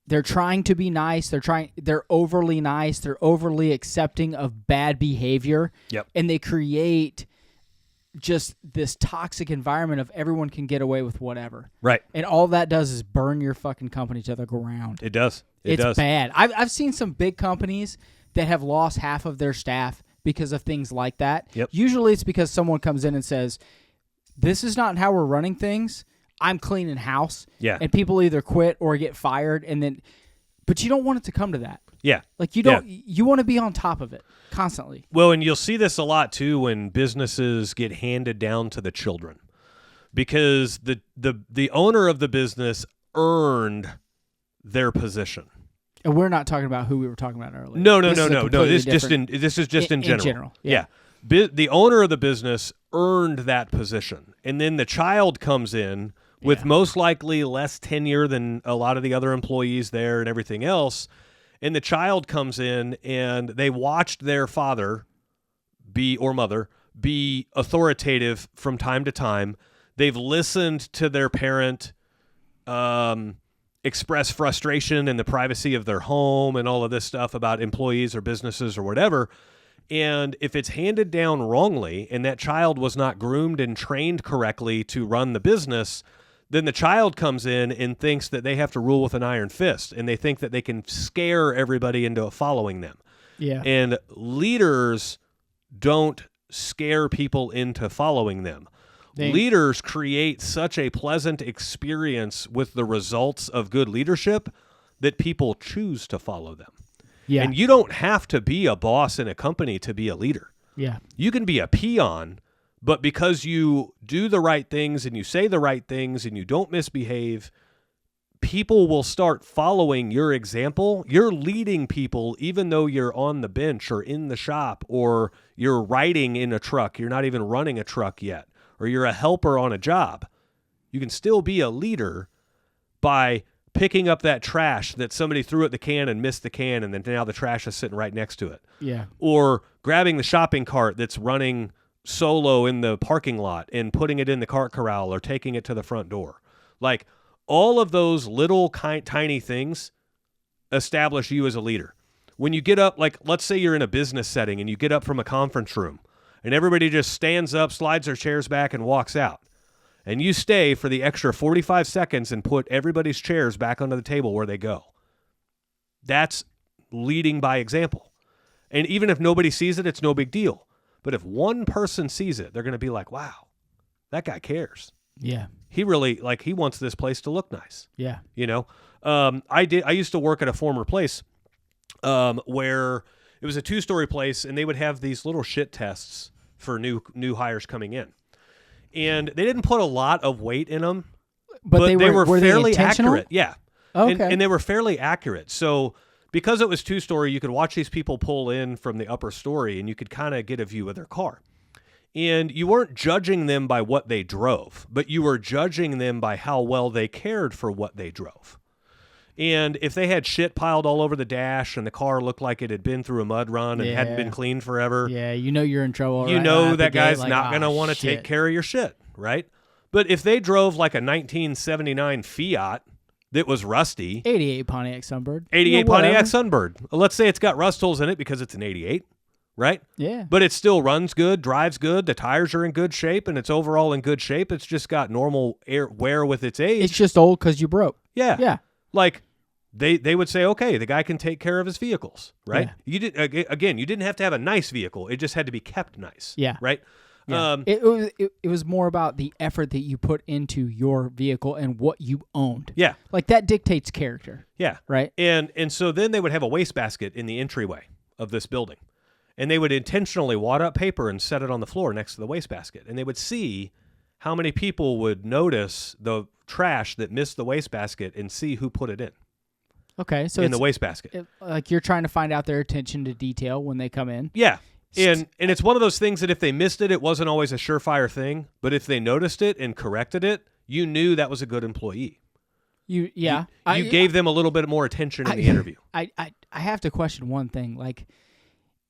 they're trying to be nice. They're overly nice. They're overly accepting of bad behavior. Yep. And they create just this toxic environment of everyone can get away with whatever. Right. And all that does is burn your fucking company to the ground. It does. It's bad. I've seen some big companies that have lost half of their staff because of things like that. Yep. Usually it's because someone comes in and says, this is not how we're running things. I'm cleaning house. Yeah. And people either quit or get fired. But you don't want it to come to that. Yeah. Like you want to be on top of it constantly. Well, and you'll see this a lot too when businesses get handed down to the children, because the owner of the business earned their position. And we're not talking about who we were talking about earlier. No. This This is just in general. Yeah. The owner of the business earned that position, and then the child comes in with most likely less tenure than a lot of the other employees there and everything else. And the child comes in and they watched their father or mother be authoritative from time to time. They've listened to their parent express frustration in the privacy of their home and all of this stuff about employees or businesses or whatever. And if it's handed down wrongly and that child was not groomed and trained correctly to run the business, then the child comes in and thinks that they have to rule with an iron fist, and they think that they can scare everybody into following them. Yeah. And leaders don't scare people into following them. Leaders create such a pleasant experience with the results of good leadership that people choose to follow them. Yeah. And you don't have to be a boss in a company to be a leader. Yeah. You can be a peon, but because you do the right things and you say the right things and you don't misbehave, people will start following your example. You're leading people even though you're on the bench or in the shop or you're riding in a truck. You're not even running a truck yet, or you're a helper on a job. You can still be a leader by picking up that trash that somebody threw at the can and missed the can, and then now the trash is sitting right next to it. Yeah. Or grabbing the shopping cart that's running solo in the parking lot and putting it in the cart corral or taking it to the front door. Like, all of those little tiny things establish you as a leader. When you get up, like let's say you're in a business setting and you get up from a conference room and everybody just stands up, slides their chairs back and walks out. And you stay for the extra 45 seconds and put everybody's chairs back onto the table where they go. That's leading by example. And even if nobody sees it, it's no big deal. But if one person sees it, they're going to be like, wow, that guy cares. Yeah. He really, he wants this place to look nice. Yeah. You know, I used to work at a former place where it was a 2-story place, and they would have these little shit tests for new hires coming in. And they didn't put a lot of weight in them, but they were fairly accurate. Yeah. Okay. And they were fairly accurate. So because it was 2-story, you could watch these people pull in from the upper story, and you could kind of get a view of their car. And you weren't judging them by what they drove, but you were judging them by how well they cared for what they drove. And if they had shit piled all over the dash and the car looked like it had been through a mud run and hadn't been cleaned forever, you know you're in trouble. You know that guy's not going to want to take care of your shit, right? But if they drove like a 1979 Fiat that was rusty, 88 Pontiac Sunbird, Pontiac Sunbird. Let's say it's got rust holes in it because it's an 88. Right? Yeah. But it still runs good, drives good, the tires are in good shape, and it's overall in good shape. It's just got normal wear with its age. It's just old because you broke. Yeah. Yeah. Like, they would say, okay, the guy can take care of his vehicles, right? Yeah. You didn't have to have a nice vehicle. It just had to be kept nice. Yeah. Right? Yeah. It was more about the effort that you put into your vehicle and what you owned. Yeah. Like, that dictates character. Yeah. Right? And so then they would have a wastebasket in the entryway of this building. And they would intentionally wad up paper and set it on the floor next to the wastebasket. And they would see how many people would notice the trash that missed the wastebasket and see who put it in. Okay, so in the wastebasket. Like, you're trying to find out their attention to detail when they come in. Yeah. And it's one of those things that if they missed it, it wasn't always a surefire thing. But if they noticed it and corrected it, you knew that was a good employee. You gave them a little bit more attention in the interview. I have to question one thing. Like,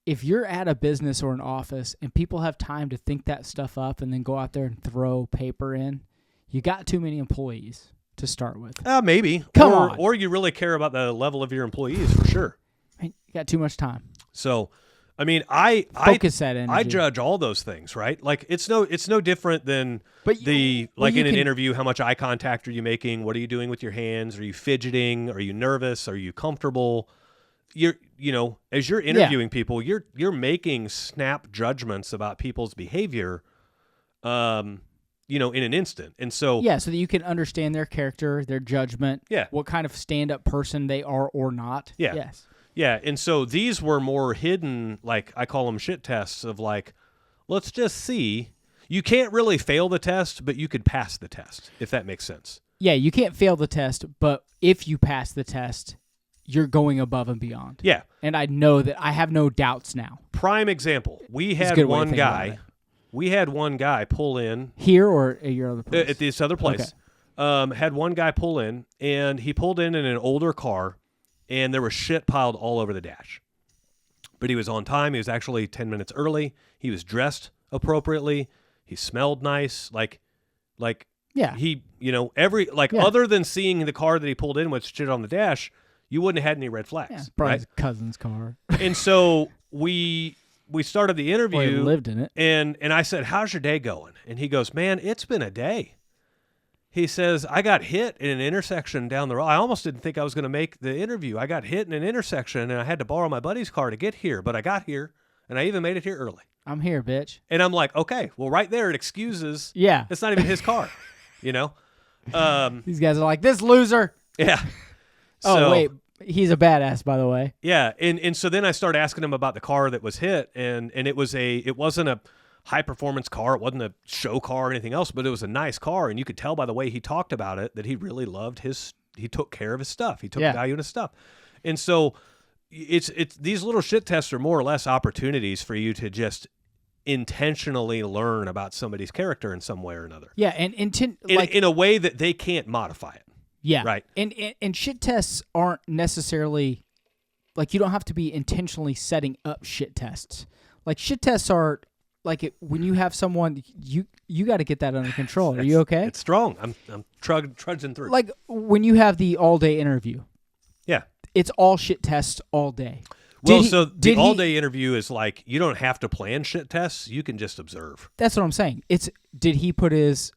if you're at a business or an office and people have time to think that stuff up and then go out there and throw paper in, you got too many employees to start with. Maybe. Come on. Or you really care about the level of your employees, for sure. You got too much time. So, I mean, I focus that energy. I judge all those things, right? Like, it's no different than in an interview. How much eye contact are you making? What are you doing with your hands? Are you fidgeting? Are you nervous? Are you comfortable? As you're interviewing people, you're making snap judgments about people's behavior, in an instant. And so so that you can understand their character, their judgment, what kind of stand-up person they are or not. Yeah. Yes. Yeah, and so these were more hidden, like I call them shit tests of like, let's just see. You can't really fail the test, but you could pass the test, if that makes sense. Yeah, you can't fail the test, but if you pass the test, you're going above and beyond. Yeah. And I know that I have no doubts now. Prime example. We That's a had good way to one think about it. guy pull in Here or at your other place? at this other place. Had one guy pull in, and he pulled in an older car, and there was shit piled all over the dash. But he was on time. He was actually 10 minutes early. He was dressed appropriately. He smelled nice. Yeah. He, other than seeing the car that he pulled in with shit on the dash, you wouldn't have had any red flags. Yeah, probably right? his cousin's car. And so we started the interview. Or he lived in it. And I said, how's your day going? And he goes, man, it's been a day. He says, I got hit in an intersection down the road. I almost didn't think I was going to make the interview. I got hit in an intersection, and I had to borrow my buddy's car to get here. But I got here, and I even made it here early. I'm here, bitch. And I'm like, okay, well, right there it excuses. Yeah. It's not even his car, These guys are like, this loser. Yeah. Oh, wait. He's a badass, by the way. Yeah. And so then I started asking him about the car that was hit, and it wasn't a high-performance car. It wasn't a show car or anything else, but it was a nice car, and you could tell by the way he talked about it that he really loved he took care of his stuff. He took value in his stuff. And so it's these little shit tests are more or less opportunities for you to just intentionally learn about somebody's character in some way or another. Yeah, and in a way that they can't modify it. Yeah. Right. And shit tests aren't necessarily, like, you don't have to be intentionally setting up shit tests. Like, shit tests are, like, when you have someone, you got to get that under control. Are you okay? It's strong. I'm trudging through. Like, when you have the all-day interview. Yeah. It's all shit tests all day. The all-day interview is like, you don't have to plan shit tests. You can just observe. That's what I'm saying. Did he put his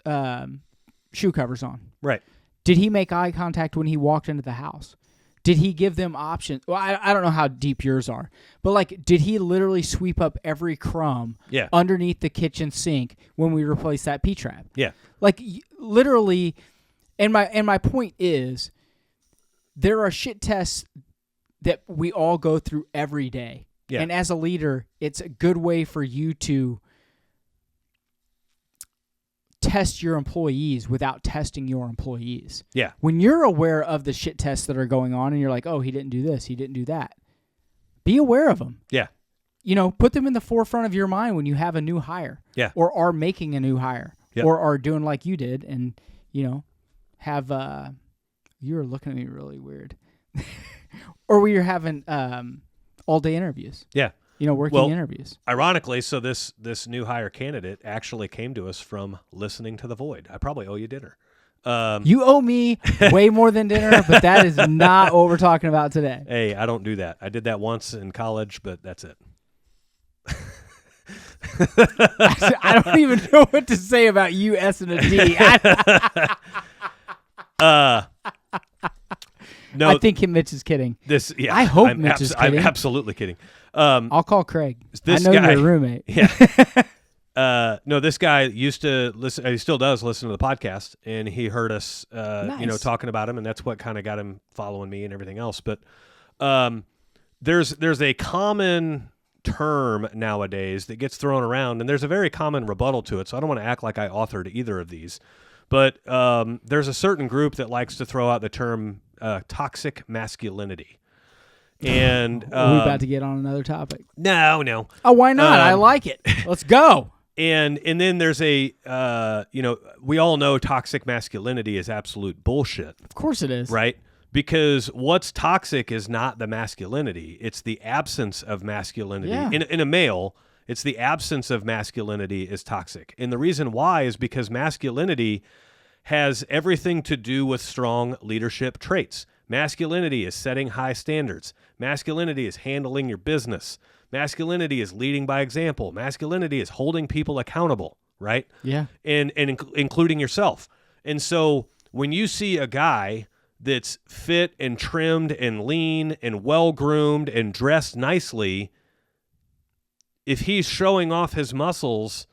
shoe covers on? Right. Did he make eye contact when he walked into the house? Did he give them options? Well, I don't know how deep yours are, but like, did he literally sweep up every crumb underneath the kitchen sink when we replaced that P-trap? Yeah. Like, literally, and my point is, there are shit tests that we all go through every day. Yeah. And as a leader, it's a good way for you to test your employees without testing your employees. Yeah. When you're aware of the shit tests that are going on and you're like, oh, he didn't do this, he didn't do that, be aware of them. Yeah. Put them in the forefront of your mind when you have a new hire. Yeah. Or are making a new hire. Yep. Or are doing like you did and, have, you were looking at me really weird. Or we were having all-day interviews. Yeah. Working interviews. Ironically, so this new hire candidate actually came to us from listening to The Void. I probably owe you dinner. You owe me way more than dinner, but that is not what we're talking about today. Hey, I don't do that. I did that once in college, but that's it. I don't even know what to say about you, S and a D. No, I think Mitch is kidding. I hope Mitch is kidding. I'm absolutely kidding. I'll call Craig. This I know guy, you're a roommate. Yeah. No, this guy used to listen. He still does listen to the podcast, and he heard us, nice. talking about him, and that's what kind of got him following me and everything else. But there's a common term nowadays that gets thrown around, and there's a very common rebuttal to it. So I don't want to act like I authored either of these, but there's a certain group that likes to throw out the term toxic masculinity. And are we about to get on another topic? No. Oh, why not? I like it. Let's go. And then there's we all know toxic masculinity is absolute bullshit. Of course it is. Right? Because what's toxic is not the masculinity. It's the absence of masculinity. Yeah. In a male, it's the absence of masculinity is toxic. And the reason why is because masculinity has everything to do with strong leadership traits. Masculinity is setting high standards. Masculinity is handling your business. Masculinity is leading by example. Masculinity is holding people accountable, right? Yeah. And including yourself. And so when you see a guy that's fit and trimmed and lean and well-groomed and dressed nicely, if he's showing off his muscles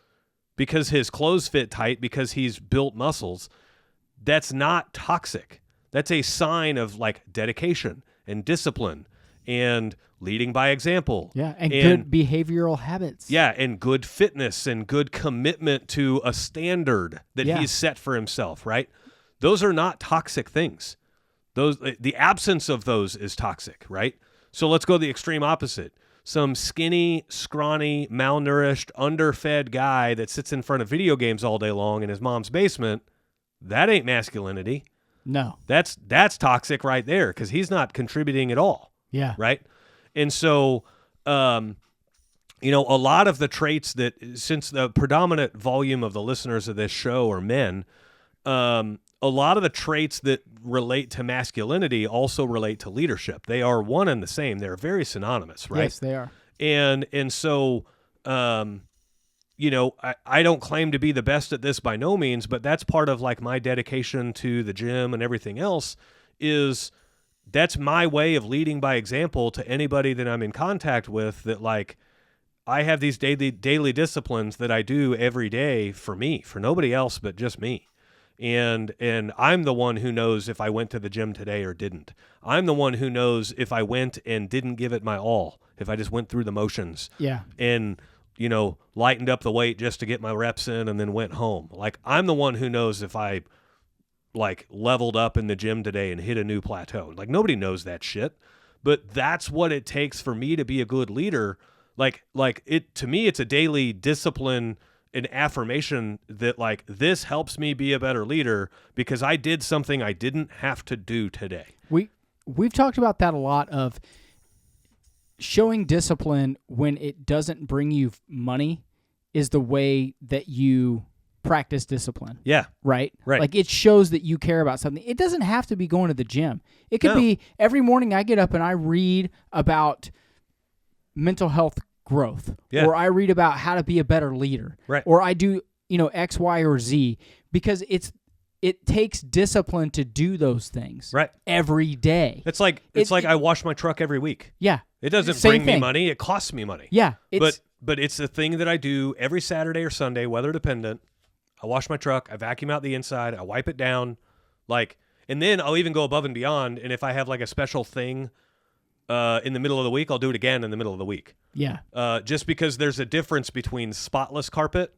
because his clothes fit tight because he's built muscles, that's not toxic. That's a sign of like dedication and discipline and leading by example. Yeah, and good behavioral habits. Yeah, and good fitness and good commitment to a standard that he's set for himself, right? Those are not toxic things. The absence of those is toxic, right? So let's go the extreme opposite. Some skinny, scrawny, malnourished, underfed guy that sits in front of video games all day long in his mom's basement, that ain't masculinity. No. That's toxic right there because he's not contributing at all. Yeah. Right? And so, a lot of the traits that, since the predominant volume of the listeners of this show are men, a lot of the traits that relate to masculinity also relate to leadership. They are one and the same. They're very synonymous, right? Yes, they are. And so, I don't claim to be the best at this by no means, but that's part of like my dedication to the gym and everything else is that's my way of leading by example to anybody that I'm in contact with, that like I have these daily disciplines that I do every day for me, for nobody else but just me. And I'm the one who knows if I went to the gym today or didn't. I'm the one who knows if I went and didn't give it my all, if I just went through the motions. Yeah. And, lightened up the weight just to get my reps in and then went home. Like, I'm the one who knows if I, like, leveled up in the gym today and hit a new plateau. Like, nobody knows that shit. But that's what it takes for me to be a good leader. To me, it's a daily discipline, an affirmation that like this helps me be a better leader because I did something I didn't have to do today. We've talked about that a lot, of showing discipline when it doesn't bring you money is the way that you practice discipline. Yeah. Right? Right. Like it shows that you care about something. It doesn't have to be going to the gym. It could be every morning I get up and I read about mental health growth, or I read about how to be a better leader, right? Or I do, X, Y, or Z, because it takes discipline to do those things, right? Every day. It's like I wash my truck every week. Yeah, it doesn't bring me money; it costs me money. Yeah, but it's a thing that I do every Saturday or Sunday, weather dependent. I wash my truck, I vacuum out the inside, I wipe it down, and then I'll even go above and beyond. And if I have like a special thing in the middle of the week, I'll do it again in the middle of the week. Yeah. Just because there's a difference between spotless carpet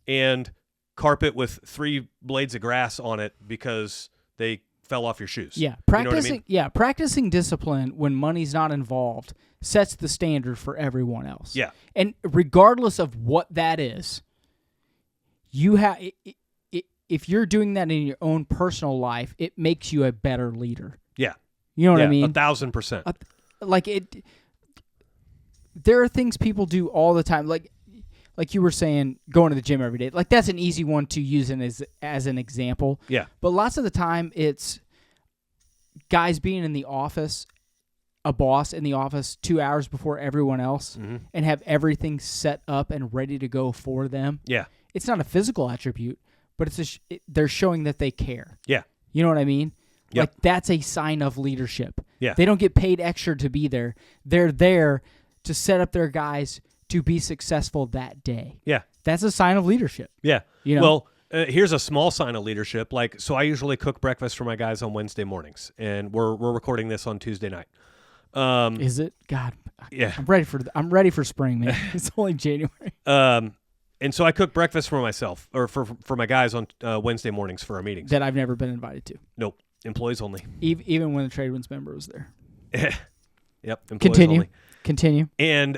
and carpet with 3 blades of grass on it because they fell off your shoes. Yeah. Practicing discipline when money's not involved sets the standard for everyone else. Yeah. And regardless of what that is, you have if you're doing that in your own personal life, it makes you a better leader. Yeah. You know what I mean? 1,000%. There are things people do all the time, like you were saying, going to the gym every day. Like that's an easy one to use as an example. Yeah. But lots of the time, it's guys being in the office, a boss in the office 2 hours before everyone else, and have everything set up and ready to go for them. Yeah. It's not a physical attribute, but they're showing that they care. Yeah. You know what I mean? Yep. Like that's a sign of leadership. Yeah. They don't get paid extra to be there. They're there to set up their guys to be successful that day. Yeah. That's a sign of leadership. Yeah. You know? Well, here's a small sign of leadership. So I usually cook breakfast for my guys on Wednesday mornings, and we're recording this on Tuesday night. Is it? God. Yeah. I'm ready for spring, man. It's only January. And so I cook breakfast for myself, or for my guys on Wednesday mornings for our meetings. That I've never been invited to. Nope. Employees only. Even when the Tradewinds member was there. Yep. Employees only. Continue. And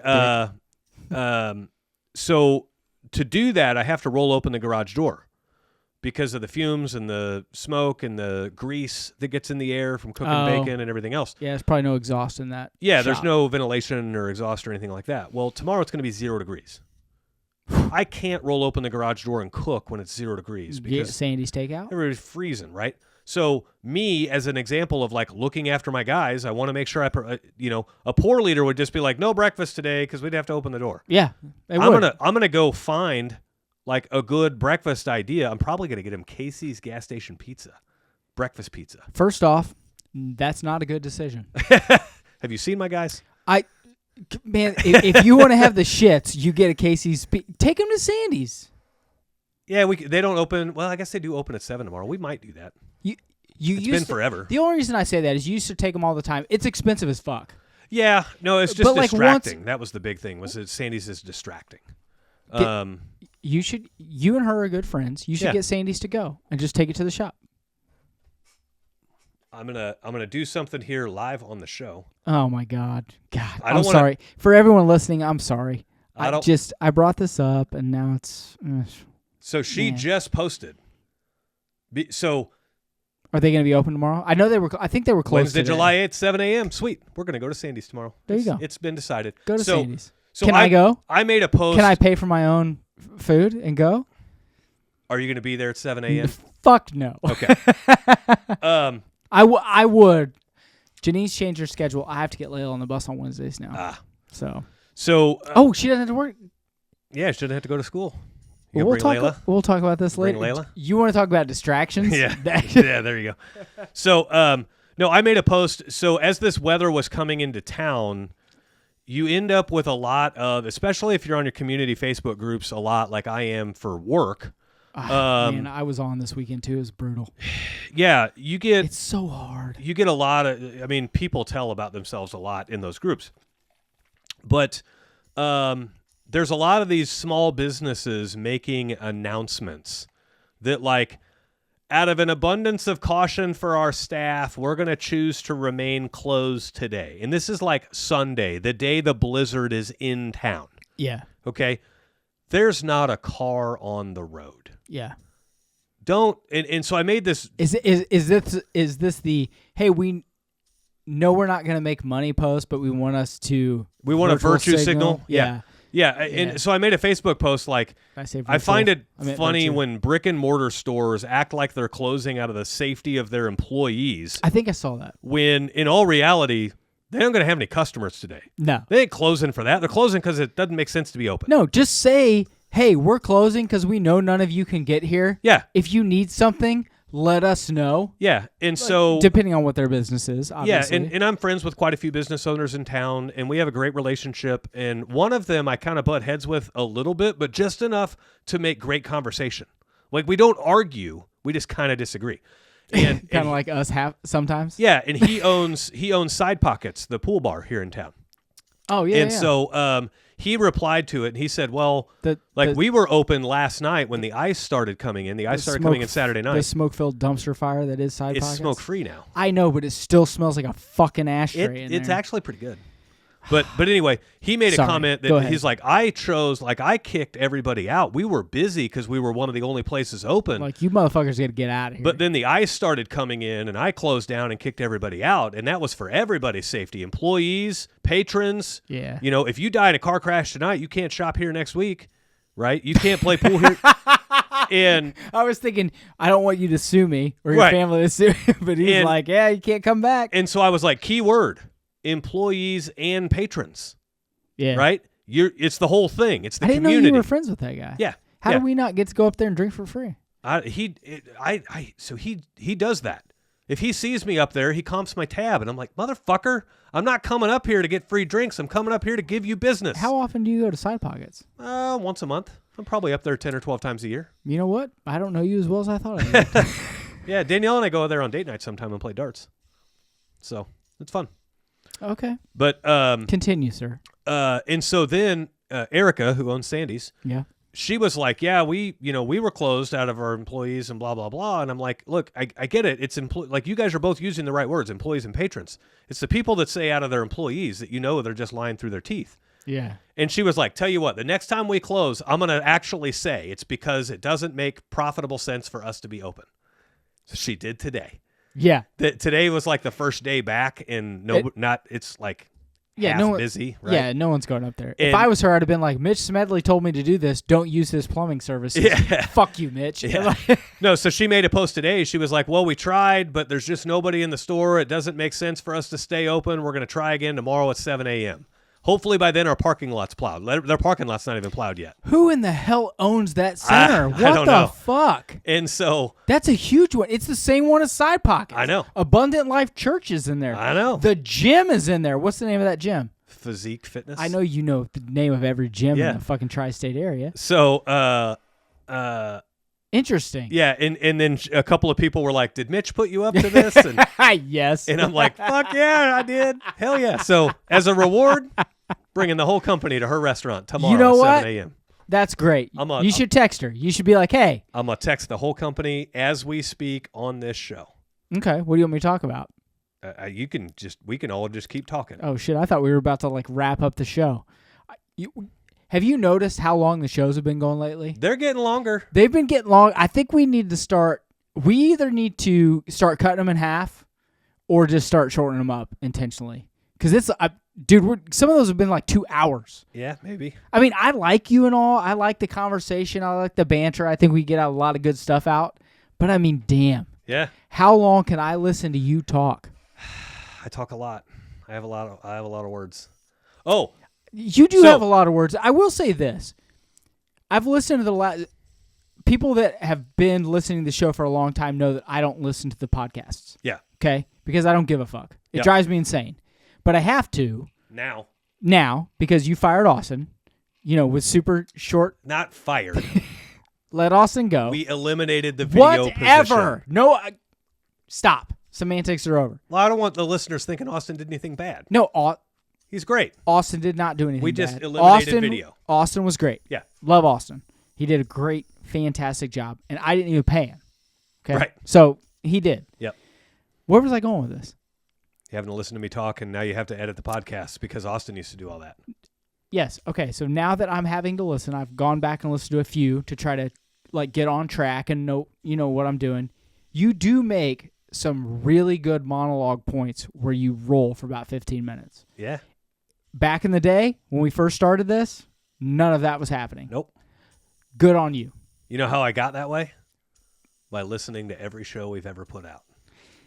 so to do that, I have to roll open the garage door because of the fumes and the smoke and the grease that gets in the air from cooking bacon and everything else. Yeah, there's probably no exhaust in that. Yeah, shop. There's no ventilation or exhaust or anything like that. Well, tomorrow it's going to be 0 degrees. I can't roll open the garage door and cook when it's 0 degrees because Sandy's takeout. Everybody's freezing, right? So me, as an example of like looking after my guys, I want to make sure a poor leader would just be like, no breakfast today because we'd have to open the door. Yeah, I'm gonna go find like a good breakfast idea. I'm probably gonna get him Casey's gas station pizza, breakfast pizza. First off, that's not a good decision. Have you seen my guys? Man, if you want to have the shits, you get a Casey's. Take them to Sandy's. Yeah, they don't open. Well, I guess they do open at 7 tomorrow. We might do that. It's been forever. The only reason I say that is you used to take them all the time. It's expensive as fuck. Yeah, no, it's just But, like, distracting. That was the big thing. Was that Sandy's is distracting. You and her are good friends. You should get Sandy's to go and just take it to the shop. I'm gonna do something here live on the show. Oh my God. I'm sorry. For everyone listening, I'm sorry. I brought this up and now it's So she just posted. So are they going to be open tomorrow? I know they were. I think they were closed Wednesday, today. July 8th, 7 a.m. Sweet. We're going to go to Sandy's tomorrow. There you go. It's been decided. Go to Sandy's. So Can I go? I made a post. Can I pay for my own food and go? Are you going to be there at 7 a.m.? Fuck no. Okay. I would. Janine's changed her schedule. I have to get Layla on the bus on Wednesdays now. So. She doesn't have to work. Yeah, she doesn't have to go to school. We'll talk about this later. Bring Layla? You want to talk about distractions? Yeah. Yeah, there you go. So, no, I made a post. So as this weather was coming into town, you end up with a lot of, especially if you're on your community Facebook groups a lot like I am for work. Man, I was on this weekend too. It was brutal. Yeah, it's so hard. You get a lot of, people tell about themselves a lot in those groups. But there's a lot of these small businesses making announcements that, like, out of an abundance of caution for our staff, we're going to choose to remain closed today. And this is like Sunday, the day the blizzard is in town. Yeah. Okay? There's not a car on the road. Yeah. And so I made this. Is this the, hey, we know we're not going to make money post, but we want us to. We want a virtue signal. Yeah. Yeah, and so I made a Facebook post like, I find it funny when brick and mortar stores act like they're closing out of the safety of their employees. I think I saw that. When in all reality, they aren't going to have any customers today. No. They ain't closing for that. They're closing because it doesn't make sense to be open. No, just say, hey, we're closing because we know none of you can get here. Yeah. If you need something, let us know. Yeah, and so depending on what their business is, obviously. Yeah, and I'm friends with quite a few business owners in town, and we have a great relationship. And one of them I kind of butt heads with a little bit, but just enough to make great conversation. Like, we don't argue, we just kind of disagree. And kind of like us have sometimes. Yeah, and he owns Side Pockets, the pool bar here in town. Oh yeah. And so he replied to it, and he said, well, we were open last night when the ice started coming in. The ice started coming in Saturday night. The smoke-filled dumpster fire that is Side Pockets. It's smoke-free now. I know, but it still smells like a fucking ashtray in there. It's actually pretty good. But anyway, he made a comment that he's like, I kicked everybody out. We were busy because we were one of the only places open. Like, you motherfuckers got to get out of here. But then the ice started coming in, and I closed down and kicked everybody out, and that was for everybody's safety. Employees, patrons. Yeah. You know, if you die in a car crash tonight, you can't shop here next week, right? You can't play pool here. And I was thinking, I don't want you to sue me or your family to sue me, but he's like, yeah, you can't come back. And so I was like, keyword. Employees and patrons. Yeah. Right? It's the whole thing. It's the community. I didn't know you were friends with that guy. Yeah. How do we not get to go up there and drink for free? So he does that. If he sees me up there, he comps my tab, and I'm like, motherfucker, I'm not coming up here to get free drinks. I'm coming up here to give you business. How often do you go to Side Pockets? Once a month. I'm probably up there 10 or 12 times a year. You know what? I don't know you as well as I thought I did. Yeah, Danielle and I go there on date night sometime and play darts. So it's fun. Okay. But continue, sir. And so then Erica, who owns Sandy's, she was like, yeah, we were closed out of our employees and blah, blah, blah. And I'm like, look, I get it. It's like, you guys are both using the right words, employees and patrons. It's the people that say out of their employees that they're just lying through their teeth. Yeah. And she was like, tell you what, the next time we close, I'm going to actually say it's because it doesn't make profitable sense for us to be open. So she did today. Yeah. Today was like the first day back, and it's like busy, right? Yeah, no one's going up there. If I was her, I'd have been like, Mitch Smedley told me to do this. Don't use his plumbing services. Yeah. Fuck you, Mitch. Yeah. No, so she made a post today. She was like, well, we tried, but there's just nobody in the store. It doesn't make sense for us to stay open. We're going to try again tomorrow at 7 a.m. Hopefully by then our parking lot's plowed. Their parking lot's not even plowed yet. Who in the hell owns that center? What don't know. Fuck? And so... That's a huge one. It's the same one as Side Pockets. I know. Abundant Life Church is in there. I know. The gym is in there. What's the name of that gym? Physique Fitness. I know you know the name of every gym in the fucking tri-state area. So, Interesting. Yeah, and then a couple of people were like, "Did Mitch put you up to this?" And, Yes. and I'm like, "Fuck yeah, I did. Hell yeah!" So as a reward, bringing the whole company to her restaurant tomorrow You know at what? 7 a.m. That's great. You should text her. You should be like, hey. I'm gonna text the whole company as we speak on this show. Okay, what do you want me to talk about? We can all just keep talking. Oh shit! I thought we were about to like wrap up the show. Have you noticed how long the shows have been going lately? They're getting longer. They've been getting long. I think we need to start. We either need to start cutting them in half, or just start shortening them up intentionally. Because it's, dude, some of those have been like 2 hours. Yeah, maybe. I mean, I like you and all. I like the conversation. I like the banter. I think we get a lot of good stuff out. But I mean, damn. Yeah. How long can I listen to you talk? I talk a lot. I have a lot of words. Oh. You do have a lot of words. I will say this. I've listened to the people that have been listening to the show for a long time know that I don't listen to the podcasts. Yeah. Okay? Because I don't give a fuck. It drives me insane. But I have to. Now, because you fired Austin, with super short. Not fired. Let Austin go. We eliminated the video Whatever. position. No, stop. Semantics are over. Well, I don't want the listeners thinking Austin did anything bad. No, he's great. Austin did not do anything bad. We just eliminated video. Austin was great. Yeah. Love Austin. He did a great, fantastic job. And I didn't even pay him. Okay. Right. So he did. Yep. Where was I going with this? You haven't listened to me talk, and now you have to edit the podcast because Austin used to do all that. Yes. Okay. So now that I'm having to listen, I've gone back and listened to a few to try to get on track and know what I'm doing. You do make some really good monologue points where you roll for about 15 minutes. Yeah. Back in the day when we first started this, none of that was happening. Nope. Good on you. You know how I got that way? By listening to every show we've ever put out.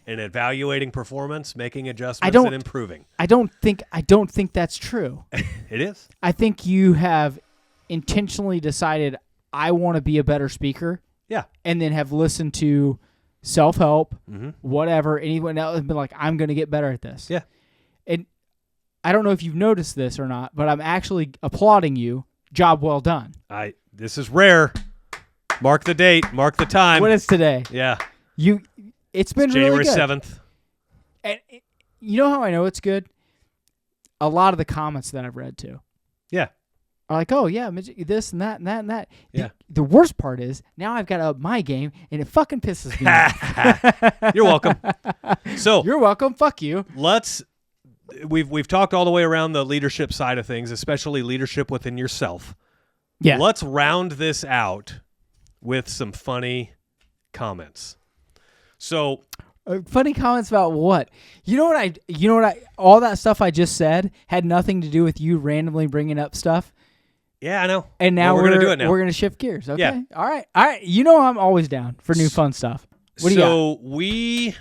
And evaluating performance, making adjustments, and improving. I don't think that's true. It is. I think you have intentionally decided I want to be a better speaker. Yeah. And then have listened to self-help, mm-hmm. whatever, anyone else has been like, I'm going to get better at this. Yeah. And I don't know if you've noticed this or not, but I'm actually applauding you. Job well done. This is rare. Mark the date. Mark the time. What is today? Yeah. It's been January really good. 7th. And you know how I know it's good? A lot of the comments that I've read too. Yeah. Are like, oh yeah, this and that and that and that. Yeah. The worst part is now I've got to up my game and it fucking pisses me off. You're welcome. So you're welcome. Fuck you. We've talked all the way around the leadership side of things, especially leadership within yourself. Yeah. Let's round this out with some funny comments. So funny comments about what? You know what all that stuff I just said had nothing to do with you randomly bringing up stuff. Yeah, I know. And now we're going to do it now. We're going to shift gears. Okay. Yeah. All right. You know I'm always down for new fun stuff. What do you got?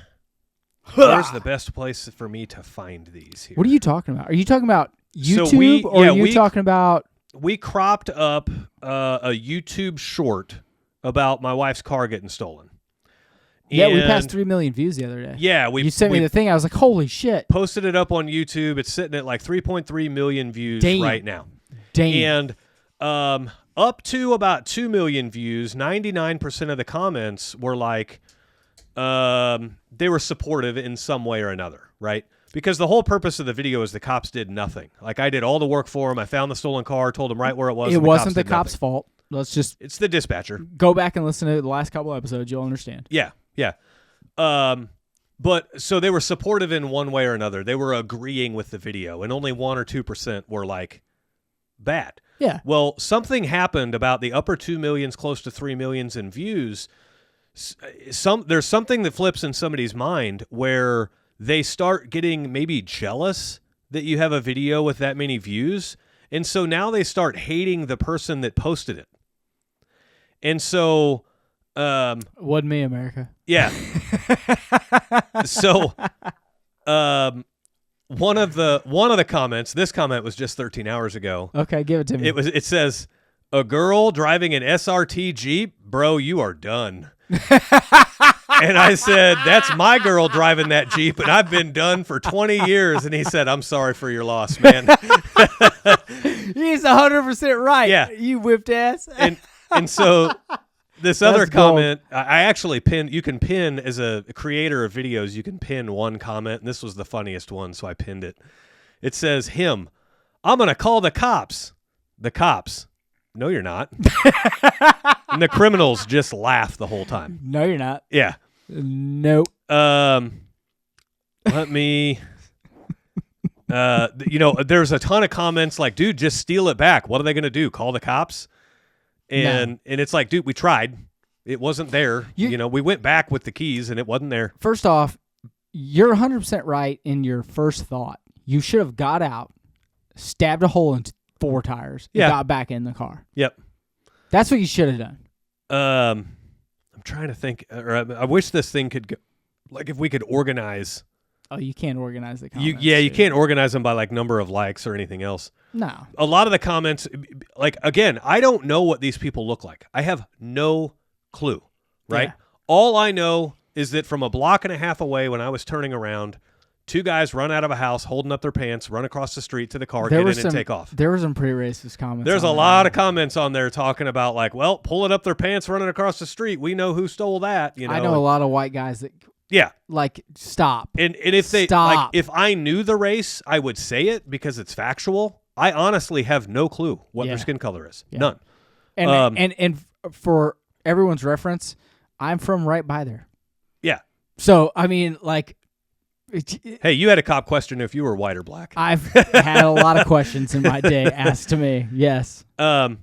Where's the best place for me to find these here? What are you talking about? Are you talking about YouTube or are you talking about? We cropped up a YouTube short about my wife's car getting stolen. Yeah, we passed 3 million views the other day. Yeah, you sent me the thing. I was like, holy shit. Posted it up on YouTube. It's sitting at like 3.3 million views right now. Damn. And up to about 2 million views, 99% of the comments were like, they were supportive in some way or another, right? Because the whole purpose of the video is the cops did nothing. Like, I did all the work for them. I found the stolen car, told them right where it was. It wasn't the cops' fault. It's the dispatcher. Go back and listen to the last couple episodes. You'll understand. Yeah. Yeah. But so they were supportive in one way or another. They were agreeing with the video, and only 1 or 2% were like bad. Yeah. Well, something happened about the upper 2 millions, close to 3 millions in views. There's something that flips in somebody's mind where they start getting maybe jealous that you have a video with that many views. And so now they start hating the person that posted it. And so wasn't me, America. Yeah. So one of the comments, this comment was just 13 hours ago. Okay, give it to me. It says, "A girl driving an SRT Jeep, bro, you are done." And I said, "That's my girl driving that Jeep, and I've been done for 20 years." And he said, "I'm sorry for your loss, man." He's 100% right. Yeah. You whipped ass. And so This other That's gold. comment, I actually pinned. You can pin as a creator of videos. You can pin one comment, and this was the funniest one, so I pinned it. It says, "Him, I'm gonna call the cops." The cops. No, you're not. And the criminals just laugh the whole time. No, you're not. Yeah. Nope. Let me. There's a ton of comments like, "Dude, just steal it back. What are they gonna do? Call the cops?" And it's like, dude, we tried. It wasn't there. We went back with the keys and it wasn't there. First off, you're 100% right in your first thought. You should have got out, stabbed a hole in 4 tires, and got back in the car. Yep. That's what you should have done. I'm trying to think. I wish this thing could go. Like, if we could organize. Oh, you can't organize the comments. You can't organize them by like number of likes or anything else. No. A lot of the comments, like, again, I don't know what these people look like. I have no clue, right? Yeah. All I know is that from a block and a half away when I was turning around, 2 guys run out of a house, holding up their pants, run across the street to the car, get in and take off. There were some pretty racist comments. There's a lot of comments on there talking about like, well, pulling up their pants, running across the street. We know who stole that. I know a lot of white guys that... Yeah. Like, stop. And if they stop. if I knew the race, I would say it because it's factual. I honestly have no clue what their skin color is. Yeah. None. And for everyone's reference, I'm from right by there. Yeah. So, I mean, like... Hey, you had a cop question if you were white or black. I've had a lot of questions in my day asked to me. Yes. I'm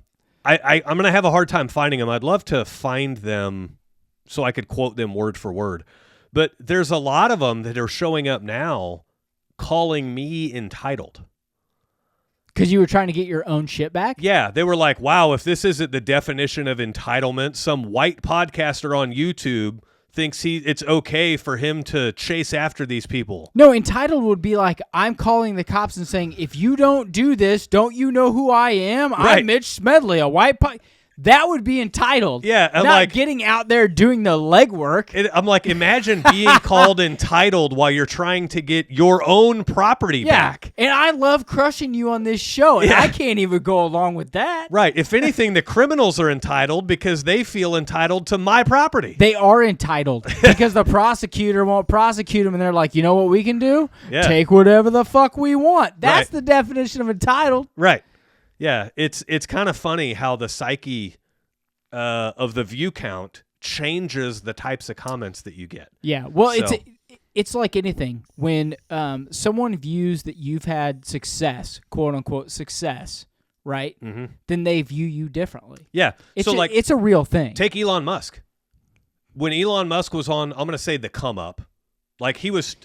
going to have a hard time finding them. I'd love to find them so I could quote them word for word. But there's a lot of them that are showing up now calling me entitled. Because you were trying to get your own shit back? Yeah. They were like, wow, if this isn't the definition of entitlement, some white podcaster on YouTube thinks it's okay for him to chase after these people. No, entitled would be like, I'm calling the cops and saying, if you don't do this, don't you know who I am? Right. I'm Mitch Smedley, a white That would be entitled. Yeah. I'm not like, getting out there doing the legwork. I'm like, imagine being called entitled while you're trying to get your own property back. And I love crushing you on this show, and I can't even go along with that. Right. If anything, the criminals are entitled because they feel entitled to my property. They are entitled because the prosecutor won't prosecute them, and they're like, you know what we can do? Yeah. Take whatever the fuck we want. That's Right. the definition of entitled. Right. Yeah, it's kind of funny how the psyche of the view count changes the types of comments that you get. Yeah, well, it's like anything. When someone views that you've had success, quote unquote success, right? Mm-hmm. Then they view you differently. Yeah, it's a real thing. Take Elon Musk. When Elon Musk was on, I'm going to say the come up. Like he was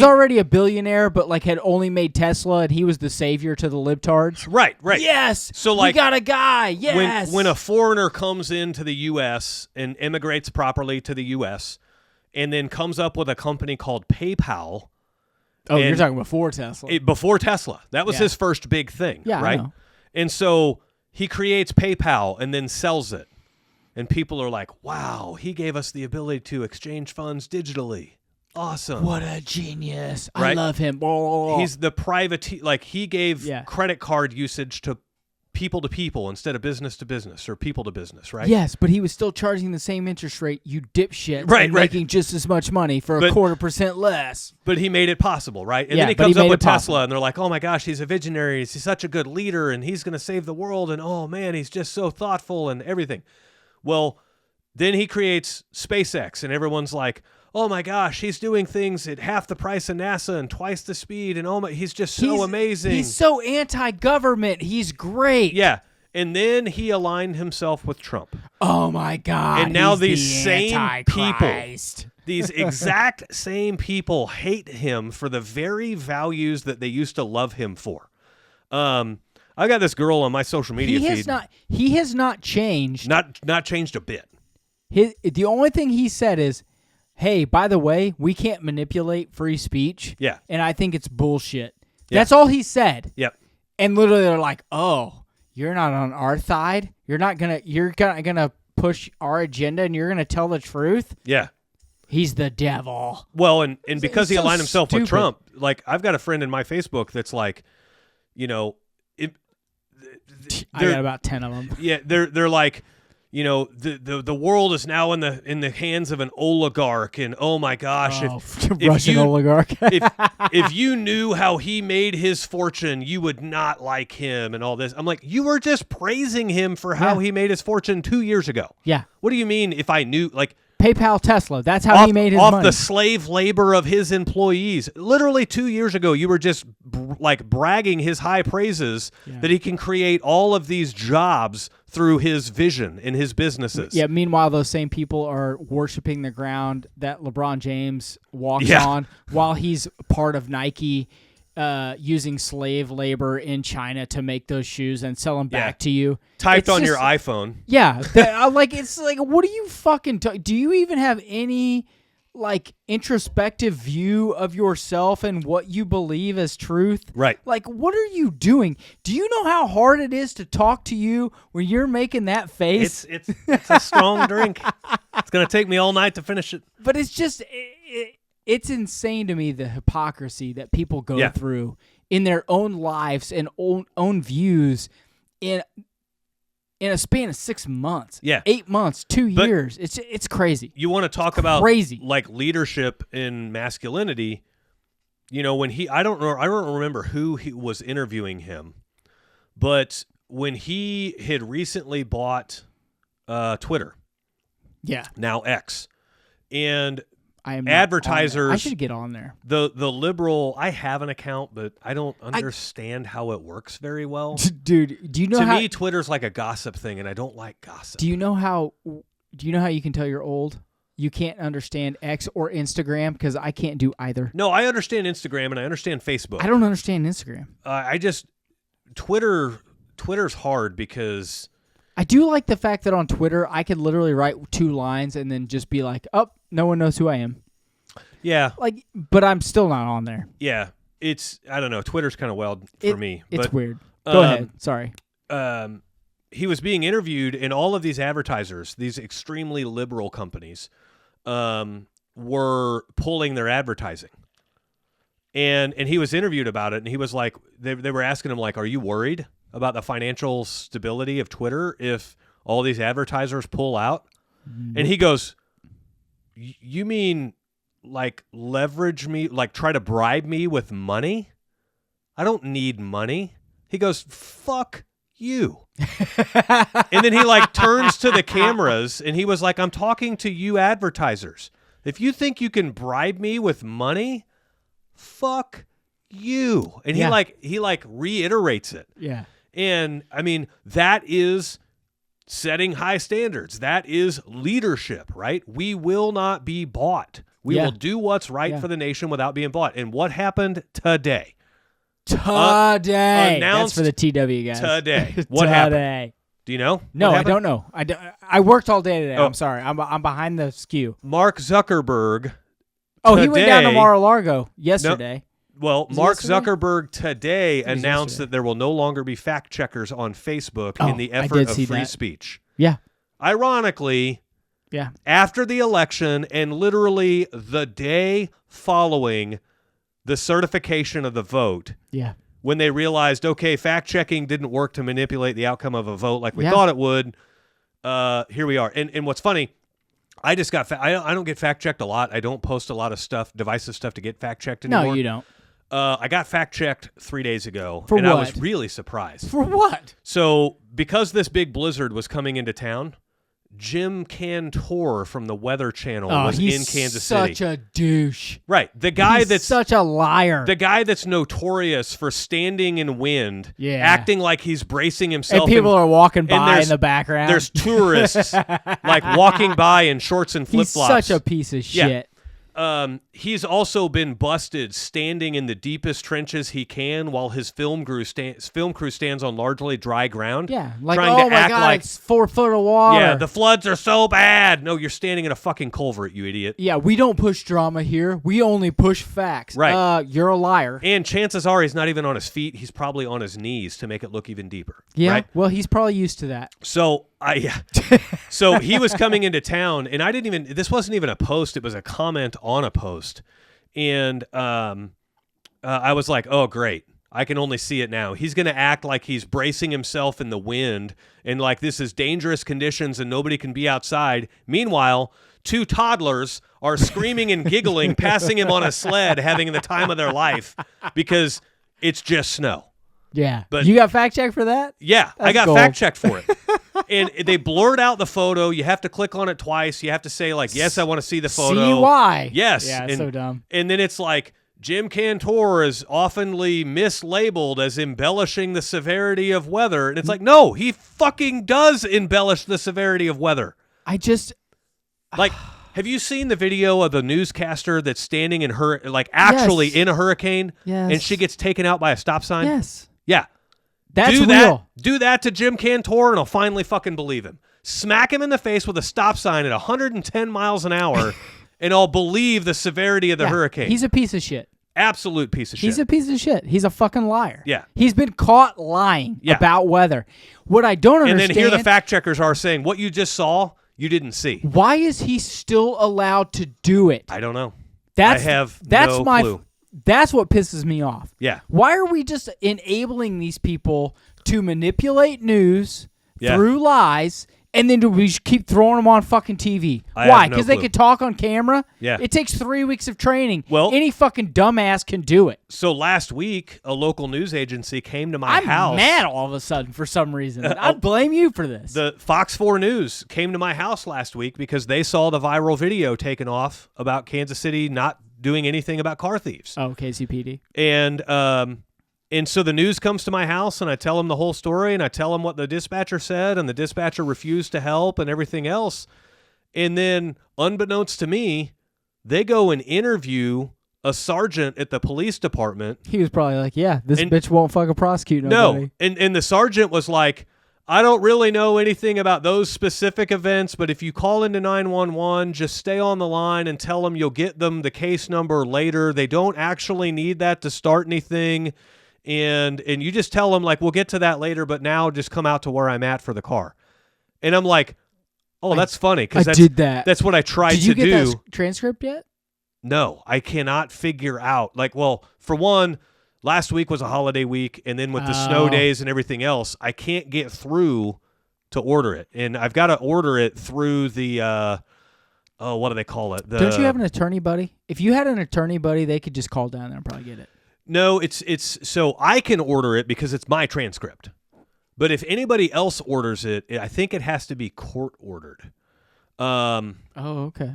already a billionaire, but like had only made Tesla, and he was the savior to the libtards. Right. Yes. So like, we got a guy. Yes. When a foreigner comes into the U.S. and immigrates properly to the U.S. and then comes up with a company called PayPal. Oh, you're talking before Tesla. Before Tesla, that was his first big thing. Yeah, right. I know. And so he creates PayPal and then sells it, and people are like, "Wow, he gave us the ability to exchange funds digitally." Awesome. What a genius. Right? I love him. He's the private, like he gave credit card usage to people instead of business to business or people to business, right? Yes, but he was still charging the same interest rate, you dipshit, right, and making just as much money for a 0.25% less. But he made it possible, right? And then he comes up with Tesla, and they're like, oh my gosh, he's a visionary. He's such a good leader, and he's going to save the world, and oh man, he's just so thoughtful and everything. Well, then he creates SpaceX, and everyone's like, oh my gosh, he's doing things at half the price of NASA and twice the speed, and he's just so amazing. He's so anti-government. He's great. Yeah. And then he aligned himself with Trump. Oh my God. And now these same people, these exact same people hate him for the very values that they used to love him for. I got this girl on my social media feed. He has not changed. Not changed a bit. The only thing he said is, hey, by the way, we can't manipulate free speech. Yeah. And I think it's bullshit. Yeah. That's all he said. Yep. And literally they're like, oh, you're not on our side? You're gonna push our agenda and you're gonna tell the truth? Yeah. He's the devil. Well, and because he aligned himself stupid with Trump, like I've got a friend in my Facebook that's like, I got about 10 of them. Yeah, they're like, the world is now in the hands of an oligarch, and oh my gosh, if Russian oligarch. if you knew how he made his fortune, you would not like him and all this. I'm like, you were just praising him for how he made his fortune 2 years ago. Yeah. What do you mean if I knew, like, PayPal, Tesla, that's how he made his money. Off the slave labor of his employees. Literally 2 years ago, you were just bragging his high praises that he can create all of these jobs through his vision in his businesses. Yeah, meanwhile, those same people are worshiping the ground that LeBron James walks on while he's part of Nike, using slave labor in China to make those shoes and sell them back to you. Typed on your iPhone. Yeah. It's like, what are you fucking... do you even have any, like, introspective view of yourself and what you believe as truth? Right. Like, what are you doing? Do you know how hard it is to talk to you when you're making that face? It's a strong drink. It's going to take me all night to finish it. But it's just... It's insane to me, the hypocrisy that people go through in their own lives and own views in a span of 6 months, 8 months, 2 years. It's crazy. You want to talk about like leadership in masculinity? When I don't remember who he was interviewing him, but when he had recently bought Twitter, now X, and advertisers. I should get on there. The liberal. I have an account, but I don't understand how it works very well. Dude, do you know? To me, Twitter's like a gossip thing, and I don't like gossip. Do you know how you can tell you're old? You can't understand X or Instagram because I can't do either. No, I understand Instagram and I understand Facebook. I don't understand Instagram. Twitter's hard because I do like the fact that on Twitter I could literally write 2 lines and then just be like, "Oh, no one knows who I am." Yeah. But I'm still not on there. Yeah. I don't know. Twitter's kind of wild for me. It's weird. Go ahead. Sorry. He was being interviewed, and all of these advertisers, these extremely liberal companies, were pulling their advertising. And he was interviewed about it, and he was like, they were asking him, like, are you worried about the financial stability of Twitter if all these advertisers pull out? And he goes, you mean like leverage me, like try to bribe me with money? I don't need money. He goes, fuck you. And then he like turns to the cameras and he was like, I'm talking to you advertisers. If you think you can bribe me with money, fuck you. And he reiterates it. Yeah. And I mean, that is setting high standards. That is leadership, right? We will not be bought. We will do what's right for the nation without being bought. And what happened today? That's for the TW guys. Today. What happened? Do you know? No, I don't know. I worked all day today. I'm sorry. I'm behind the skew. Mark Zuckerberg. He went down to Mar-a-Lago yesterday. Mark Zuckerberg today announced that there will no longer be fact checkers on Facebook in the effort of free speech. Yeah. Ironically, after the election and literally the day following the certification of the vote, when they realized, okay, fact checking didn't work to manipulate the outcome of a vote like we thought it would, here we are. And what's funny, I just got I don't get fact checked a lot. I don't post a lot of stuff, divisive stuff to get fact checked anymore. No, you don't. I got fact checked 3 days ago, and I was really surprised. For what? So, because this big blizzard was coming into town, Jim Cantor from the Weather Channel was in Kansas City. Such a douche. Right. The guy that's such a liar. The guy that's notorious for standing in wind, acting like he's bracing himself. And people are walking by in the background. There's tourists like walking by in shorts and flip-flops. He's such a piece of shit. He's also been busted standing in the deepest trenches he can while his film crew stands on largely dry ground. Yeah, like, trying to act like it's 4 foot of water. Yeah, the floods are so bad. No, you're standing in a fucking culvert, you idiot. Yeah, we don't push drama here. We only push facts. Right. You're a liar. And chances are he's not even on his feet. He's probably on his knees to make it look even deeper. Yeah, right? Well, he's probably used to that. So so he was coming into town, and this wasn't even a post, it was a comment on a post. And I was like, oh, great. I can only see it now. He's going to act like he's bracing himself in the wind and like this is dangerous conditions and nobody can be outside. Meanwhile, 2 toddlers are screaming and giggling, passing him on a sled, having the time of their life because it's just snow. Yeah. But you got fact check for that? Yeah, I got gold. fact checked for it. And they blurred out the photo. You have to click on it twice. You have to say like, yes, I want to see the photo. See why. Yes. Yeah, it's so dumb. And then it's like, Jim Cantor is oftenly mislabeled as embellishing the severity of weather. And it's like, no, he fucking does embellish the severity of weather. Like, have you seen the video of the newscaster that's standing in actually in a hurricane? Yes. And she gets taken out by a stop sign? Yes. Yeah. That's do real. Do that to Jim Cantor and I'll finally fucking believe him. Smack him in the face with a stop sign at 110 miles an hour and I'll believe the severity of the hurricane. He's a piece of shit. Absolute piece of shit. He's a piece of shit. He's a fucking liar. Yeah. He's been caught lying about weather. What I don't understand... And then here the fact checkers are saying, what you just saw, you didn't see. Why is he still allowed to do it? I don't know. That's no clue. That's what pisses me off. Yeah. Why are we just enabling these people to manipulate news through lies, and then do we keep throwing them on fucking TV? Why? Because they can talk on camera? Yeah. It takes 3 weeks of training. Well, any fucking dumbass can do it. So last week, a local news agency came to my house. I'm mad all of a sudden for some reason. I blame you for this. The Fox 4 News came to my house last week because they saw the viral video taken off about Kansas City not doing anything about car thieves. Oh, KCPD. And so the news comes to my house, and I tell them the whole story, and I tell them what the dispatcher said, and the dispatcher refused to help and everything else. And then, unbeknownst to me, they go and interview a sergeant at the police department. He was probably like, yeah, this bitch won't fucking prosecute nobody. No, and the sergeant was like, I don't really know anything about those specific events, but if you call into 911, just stay on the line and tell them you'll get them the case number later. They don't actually need that to start anything. And you just tell them, like, we'll get to that later, but now just come out to where I'm at for the car. And I'm like, oh, that's funny. Because did that. That's what I tried to do. Did you get that transcript yet? No, I cannot figure out. Like, well, for one, last week was a holiday week, and then with the snow days and everything else, I can't get through to order it. And I've got to order it through the, what do they call it? Don't you have an attorney buddy? If you had an attorney buddy, they could just call down there and probably get it. No, it's so I can order it because it's my transcript. But if anybody else orders it, I think it has to be court ordered. Okay.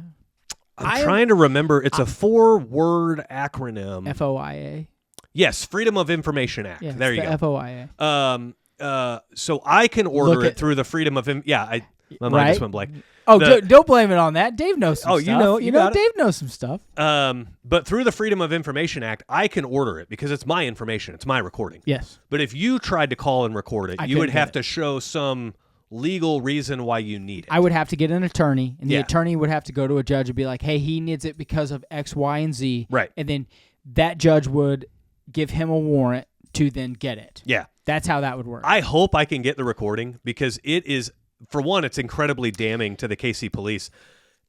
I'm trying to remember. It's a 4-word acronym. FOIA. Yes, Freedom of Information Act. Yeah, there you go. FOIA. So I can order it through the Freedom of my mind just went blank. Oh, don't blame it on that. Dave knows some stuff. You know, Dave knows some stuff. But through the Freedom of Information Act, I can order it because it's my information. It's my recording. Yes. But if you tried to call and record it, you would have to show some legal reason why you need it. I would have to get an attorney, and the attorney would have to go to a judge and be like, hey, he needs it because of X, Y, and Z. Right. And then that judge would give him a warrant to then get it. Yeah. That's how that would work. I hope I can get the recording because it is, for one, it's incredibly damning to the KC police.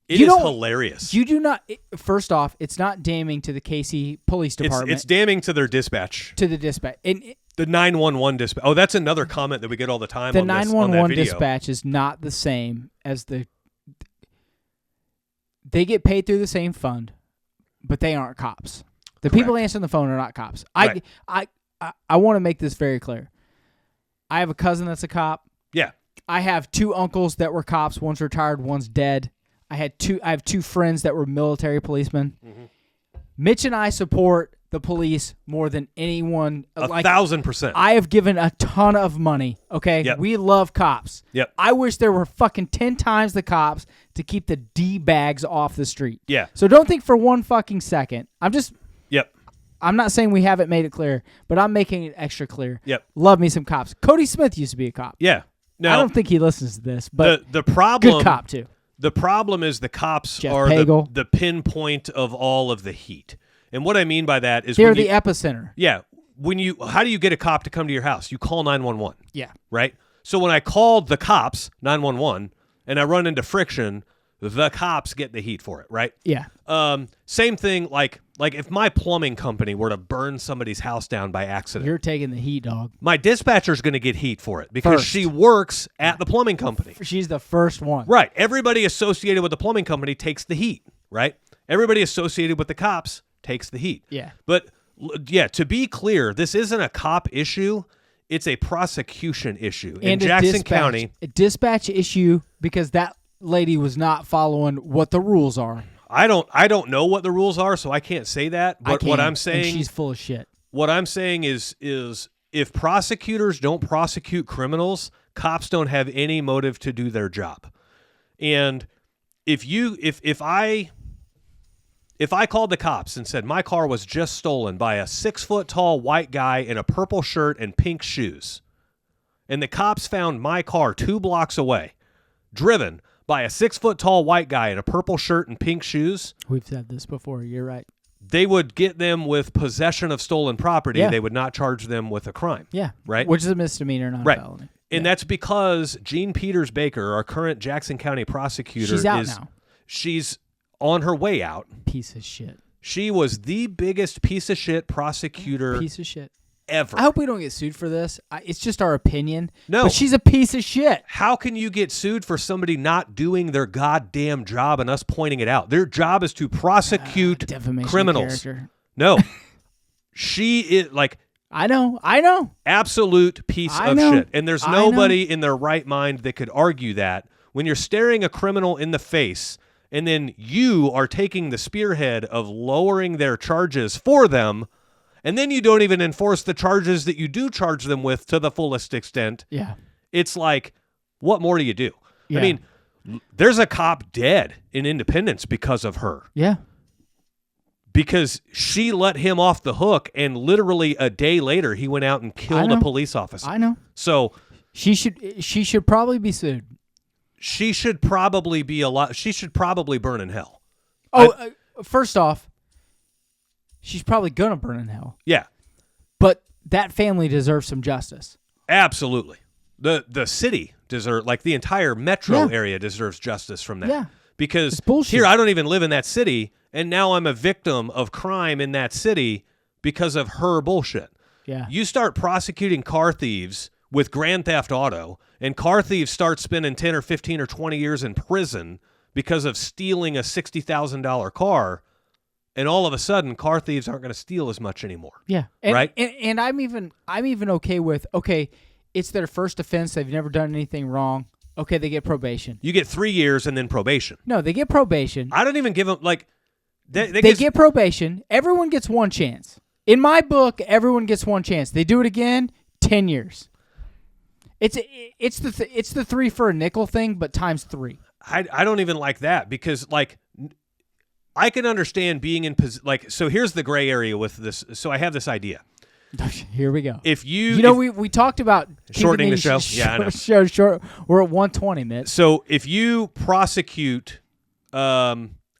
It is hilarious. You do not. First off, it's not damning to the KC Police Department. It's damning to their dispatch. To the dispatch. The 911 dispatch. Oh, that's another comment that we get all the time. The on 911 dispatch is not the same as the. They get paid through the same fund, but they aren't cops. The people answering the phone are not cops. Right. I want to make this very clear. I have a cousin that's a cop. Yeah. I have 2 uncles that were cops. One's retired, one's dead. I have 2 friends that were military policemen. Mm-hmm. Mitch and I support the police more than anyone. 1,000%. I have given a ton of money. Okay, yep. We love cops. Yep. I wish there were fucking 10 times the cops to keep the D-bags off the street. Yeah. So don't think for one fucking second. Yep. I'm not saying we haven't made it clear, but I'm making it extra clear. Yep. Love me some cops. Cody Smith used to be a cop. Yeah. Now, I don't think he listens to this, but the problem, good cop too. The problem is the cops Jeff are Pagel. the pinpoint of all of the heat. And what I mean by that is they're the epicenter. Yeah. How do you get a cop to come to your house? You call 911. Yeah. Right? So when I called the cops, 911, and I run into friction, the cops get the heat for it, right? Yeah. Same thing, like like if my plumbing company were to burn somebody's house down by accident, You're taking the heat, dog. my dispatcher's going to get heat for it because First. she works at the plumbing company. She's the first one. Right. Everybody associated with the plumbing company takes the heat, right? Everybody associated with the cops takes the heat. Yeah. But yeah, to be clear, this isn't a cop issue. It's a prosecution issue in And Jackson County. A dispatch issue because that lady was not following what the rules are. I don't know what the rules are, so I can't say that. But what I'm and saying, she's full of shit. what I'm saying is if prosecutors don't prosecute criminals, cops don't have any motive to do their job. And if I called the cops and said my car was just stolen by a 6-foot-tall white guy in a purple shirt and pink shoes, and the cops found my car 2 blocks away, driven by a 6-foot-tall white guy in a purple shirt and pink shoes, We've said this before. You're right. they would get them with possession of stolen property. Yeah. They would not charge them with a crime. Yeah. Right? Which is a misdemeanor, not Right. a felony. And that's because Jean Peters Baker, our current Jackson County prosecutor, She's out now. She's on her way out. Piece of shit. She was the biggest piece of shit prosecutor Piece of shit. ever. I hope we don't get sued for this. It's just our opinion. No. But she's a piece of shit. How can you get sued for somebody not doing their goddamn job and us pointing it out? Their job is to prosecute Defamation of criminals. character. No. She is like I know. absolute piece I of know. shit. And there's I know. nobody in their right mind that could argue that when you're staring a criminal in the face and then you are taking the spearhead of lowering their charges for them, and then you don't even enforce the charges that you do charge them with to the fullest extent. Yeah. It's like, what more do you do? Yeah. I mean, there's a cop dead in Independence because of her. Yeah. Because she let him off the hook, and literally a day later, he went out and killed a know. police officer. I know. So She should probably be sued. she should probably be she should probably burn in hell. Oh, first off, she's probably gonna burn in hell. Yeah, But that family deserves some justice. absolutely. The city deserves, like the entire metro Yeah. area deserves justice from that. Yeah. Because It's bullshit. here, I don't even live in that city, and now I'm a victim of crime in that city because of her bullshit. Yeah. You start prosecuting car thieves with grand theft auto, and car thieves start spending 10 or 15 or 20 years in prison because of stealing a $60,000 car, and all of a sudden car thieves aren't going to steal as much anymore. Yeah. And, Right? And I'm even okay with it's their first offense. They've never done anything wrong. Okay, they get probation. You get 3 years and then probation. No, they get probation. I don't even give them, like, they Get probation. Everyone gets one chance. In my book, everyone gets one chance. They do it again, 10 years. It's the 3 for a nickel thing, but times 3. I don't even like that because, like, I can understand being in so here's the gray area with this. So I have this idea. Here we go. If we talked about shortening the keeping show. these Yeah, I know. Show short. We're at 120, Mitch. So if you prosecute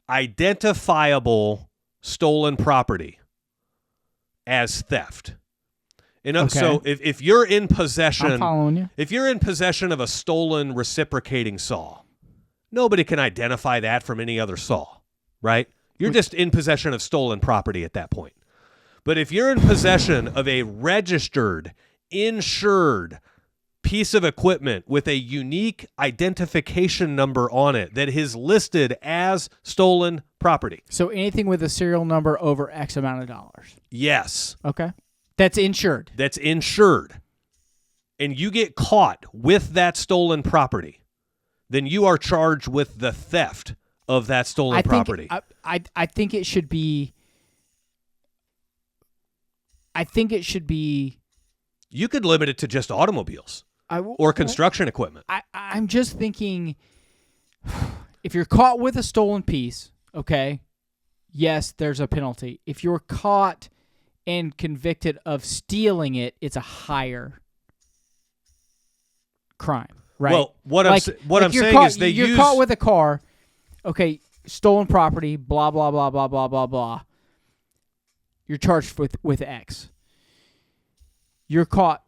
identifiable stolen property as theft, so if you're in I'm possession, following you. if you're in possession of a stolen reciprocating saw, nobody can identify that from any other saw, right? You're just in possession of stolen property at that point. But if you're in possession of a registered, insured piece of equipment with a unique identification number on it that is listed as stolen property. So anything with a serial number over X amount of dollars. Yes. Okay. That's insured. That's insured. And you get caught with that stolen property, then you are charged with the theft of that stolen property. I think it should be. You could limit it to just automobiles or construction equipment. I'm just thinking, if you're caught with a stolen piece, okay, yes, there's a penalty. If you're caught and convicted of stealing it, it's a higher crime, right? Well, what I'm saying is you're caught with a car, okay, stolen property, blah blah blah blah blah blah blah. You're charged with X. You're caught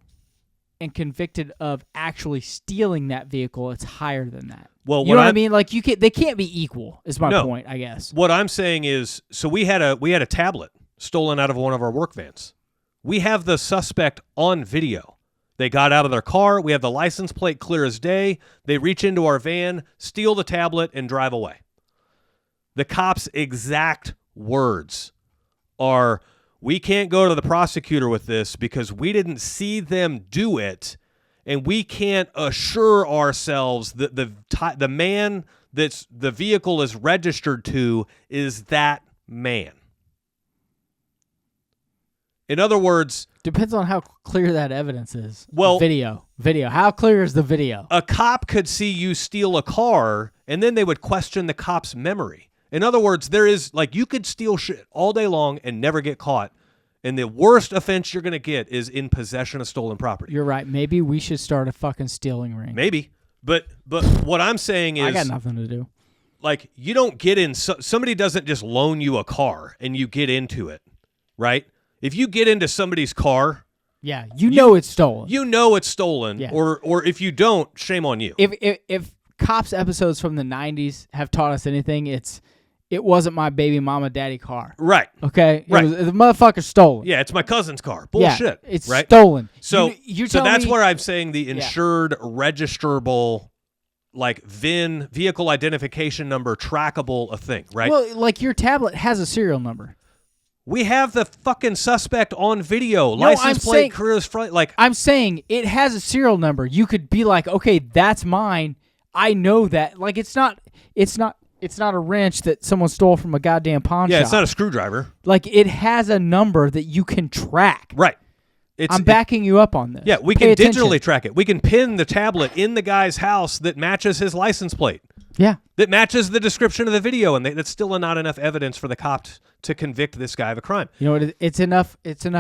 and convicted of actually stealing that vehicle, it's higher than that. Well, you know what I mean? Like they can't be equal. Is my point, I guess. What I'm saying is, so we had a tablet stolen out of one of our work vans. We have the suspect on video. They got out of their car. We have the license plate clear as day. They reach into our van, steal the tablet, and drive away. The cops' exact words are, we can't go to the prosecutor with this because we didn't see them do it, and we can't assure ourselves that the man that the vehicle is registered to is that man. In other words, depends on how clear that evidence is. Well, video. How clear is the video? A cop could see you steal a car, and then they would question the cop's memory. In other words, there is, like, you could steal shit all day long and never get caught, and the worst offense you're going to get is in possession of stolen property. You're right. Maybe we should start a fucking stealing ring. Maybe. But what I'm saying is, I got nothing to do. Like, you don't get in, somebody doesn't just loan you a car and you get into it, right? If you get into somebody's car, yeah, you know it's stolen. You know it's stolen, yeah. or if you don't, shame on you. If cops episodes from the 90s have taught us anything, it wasn't my baby mama daddy car. Right. Okay? Right. The motherfucker's stolen. Yeah, it's my cousin's car. Bullshit. Yeah, it's right? stolen. So, so that's where I'm saying the insured, registerable, like VIN, vehicle identification number, trackable a thing, right? Well, like your tablet has a serial number. We have the fucking suspect on video. License plate, careers front. Like, I'm saying it has a serial number. You could be like, okay, that's mine. I know that. Like, it's not a wrench that someone stole from a goddamn pawn shop. Yeah, it's not a screwdriver. Like, it has a number that you can track. Right. I'm backing you up on this. Yeah, we can digitally track it. We can pin the tablet in the guy's house that matches his license plate. Yeah. That matches the description of the video, and that's still not enough evidence for the cop to convict this guy of a crime. You know what? It's enough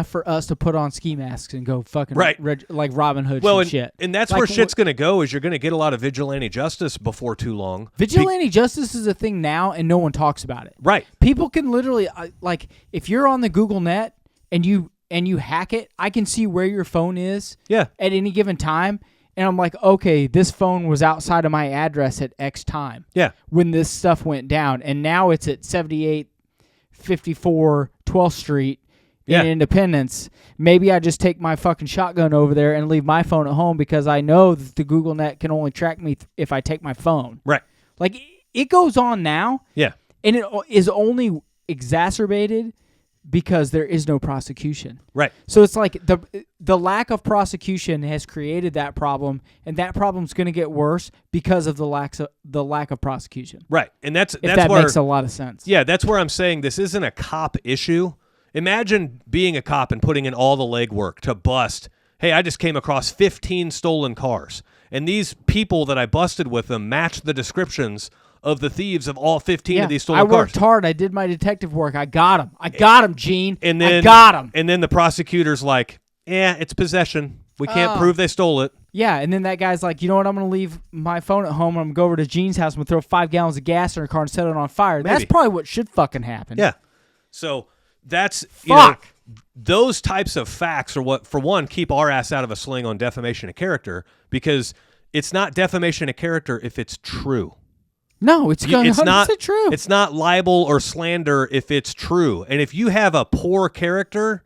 for us to put on ski masks and go fucking like Robin Hood shit. And that's like, where shit's going to go, is you're going to get a lot of vigilante justice before too long. Vigilante justice is a thing now, and no one talks about it. Right. People can literally, like, if you're on the Google net and you hack it, I can see where your phone is at any given time. And I'm like, okay, this phone was outside of my address at X time. Yeah. When this stuff went down. And now it's at 7854 12th Street in Independence. Maybe I just take my fucking shotgun over there and leave my phone at home because I know that the Google Net can only track me if I take my phone. Right. Like, it goes on now. Yeah. And it is only exacerbated because there is no prosecution. Right. So it's like the lack of prosecution has created that problem, and that problem's going to get worse because of the lack of prosecution. Right. And that's that where, makes a lot of sense. Yeah, that's where I'm saying this isn't a cop issue. Imagine being a cop and putting in all the legwork to bust, hey, I just came across 15 stolen cars, and these people that I busted with them match the descriptions of the thieves of all 15 of these stolen cars. I worked hard. I did my detective work. I got him, Gene. And then, I got him. And then the prosecutor's like, it's possession. We can't prove they stole it. Yeah, and then that guy's like, you know what? I'm going to leave my phone at home. I'm going to go over to Gene's house. I'm going to throw 5 gallons of gas in her car and set it on fire. Maybe. That's probably what should fucking happen. Yeah. So that's, fuck. Those types of facts are what, for one, keep our ass out of a sling on defamation of character, because it's not defamation of character if it's true. No, it's 100% true. It's not libel or slander if it's true. And if you have a poor character,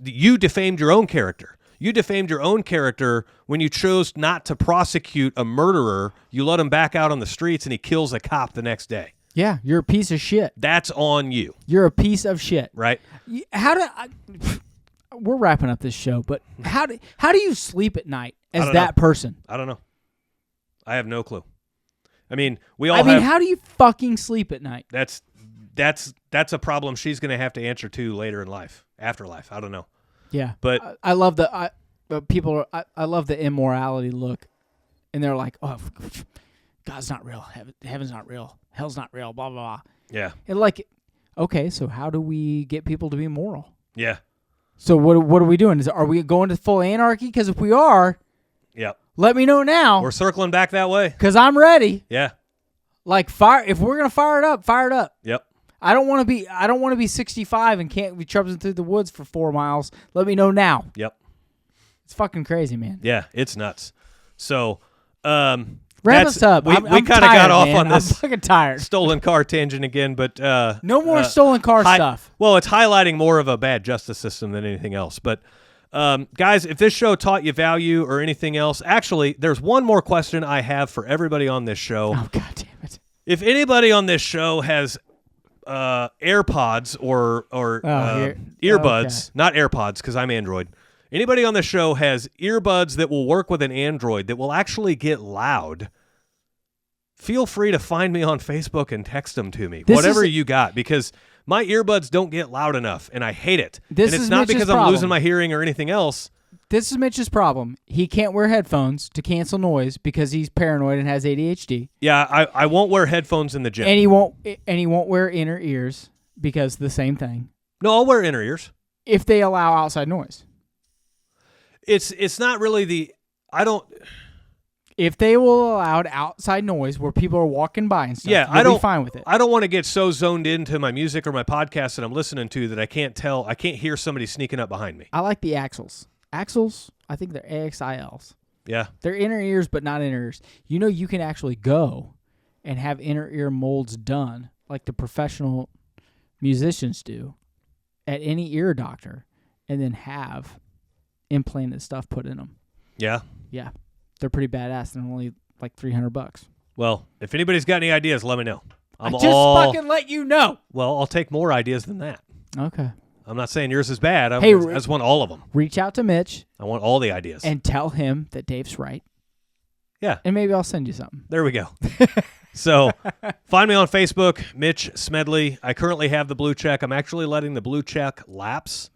you defamed your own character. You defamed your own character when you chose not to prosecute a murderer. You let him back out on the streets and he kills a cop the next day. Yeah, you're a piece of shit. That's on you. You're a piece of shit. Right? We're wrapping up this show, but how do you sleep at night as that person? I don't know. I have no clue. I mean, how do you fucking sleep at night? That's a problem she's going to have to answer to later in life, afterlife. I don't know. Yeah, but I love I love the immorality look, and they're like, oh, God's not real, heaven's not real, hell's not real, blah blah blah. Yeah, and like, okay, so how do we get people to be moral? Yeah. So what are we doing? Are we going to full anarchy? Because if we are, yep. Let me know now. We're circling back that way. Because I'm ready. Yeah. Like, fire. If we're gonna fire it up, fire it up. Yep. I don't want to be 65 and can't be trudging through the woods for 4 miles. Let me know now. Yep. It's fucking crazy, man. Yeah, it's nuts. So, wrap us up. We I'm kind of got tired, off man. on this I'm fucking tired. stolen car tangent again, but No more stolen car stuff. Well, it's highlighting more of a bad justice system than anything else. But guys, if this show taught you value or anything else, actually, there's one more question I have for everybody on this show. Oh, God damn it. If anybody on this show has AirPods or earbuds, not AirPods because I'm Android. Anybody on the show has earbuds that will work with an Android that will actually get loud, feel free to find me on Facebook and text them to me. Whatever you got, because my earbuds don't get loud enough, and I hate it. And it's not because I'm losing my hearing or anything else. This is Mitch's problem. He can't wear headphones to cancel noise because he's paranoid and has ADHD. Yeah, I won't wear headphones in the gym. And he won't wear inner ears because the same thing. No, I'll wear inner ears. If they allow outside noise. It's not really if they will allow outside noise where people are walking by and stuff, you'll be fine with it. I don't want to get so zoned into my music or my podcast that I'm listening to that I can't hear somebody sneaking up behind me. I like the axles. Axles, I think they're AXILs. Yeah. They're inner ears, but not inner ears. You know, you can actually go and have inner ear molds done like the professional musicians do at any ear doctor and then have implanted stuff put in them. Yeah. Yeah. They're pretty badass. They're only like $300. Well, if anybody's got any ideas, let me know. I just fucking let you know. Well, I'll take more ideas than that. Okay. I'm not saying yours is bad. I just want all of them. Reach out to Mitch. I want all the ideas. And tell him that Dave's right. Yeah. And maybe I'll send you something. There we go. So, find me on Facebook, Mitch Smedley. I currently have the blue check. I'm actually letting the blue check lapse.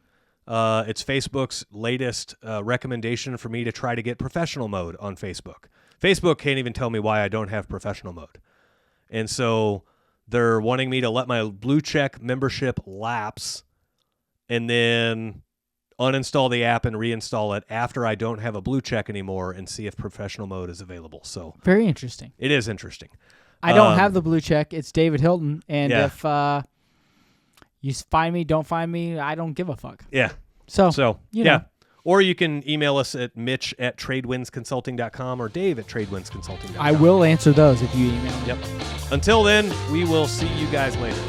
It's Facebook's latest recommendation for me to try to get professional mode on Facebook. Facebook can't even tell me why I don't have professional mode. And so they're wanting me to let my blue check membership lapse and then uninstall the app and reinstall it after I don't have a blue check anymore and see if professional mode is available. So very interesting. It is interesting. I don't have the blue check. It's David Hilton. And if you find me, don't find me, I don't give a fuck. Yeah. So you know. Or you can email us at mitch@tradewindsconsulting.com or dave@tradewindsconsulting.com. I will answer those if you email me. Yep. Until then, we will see you guys later.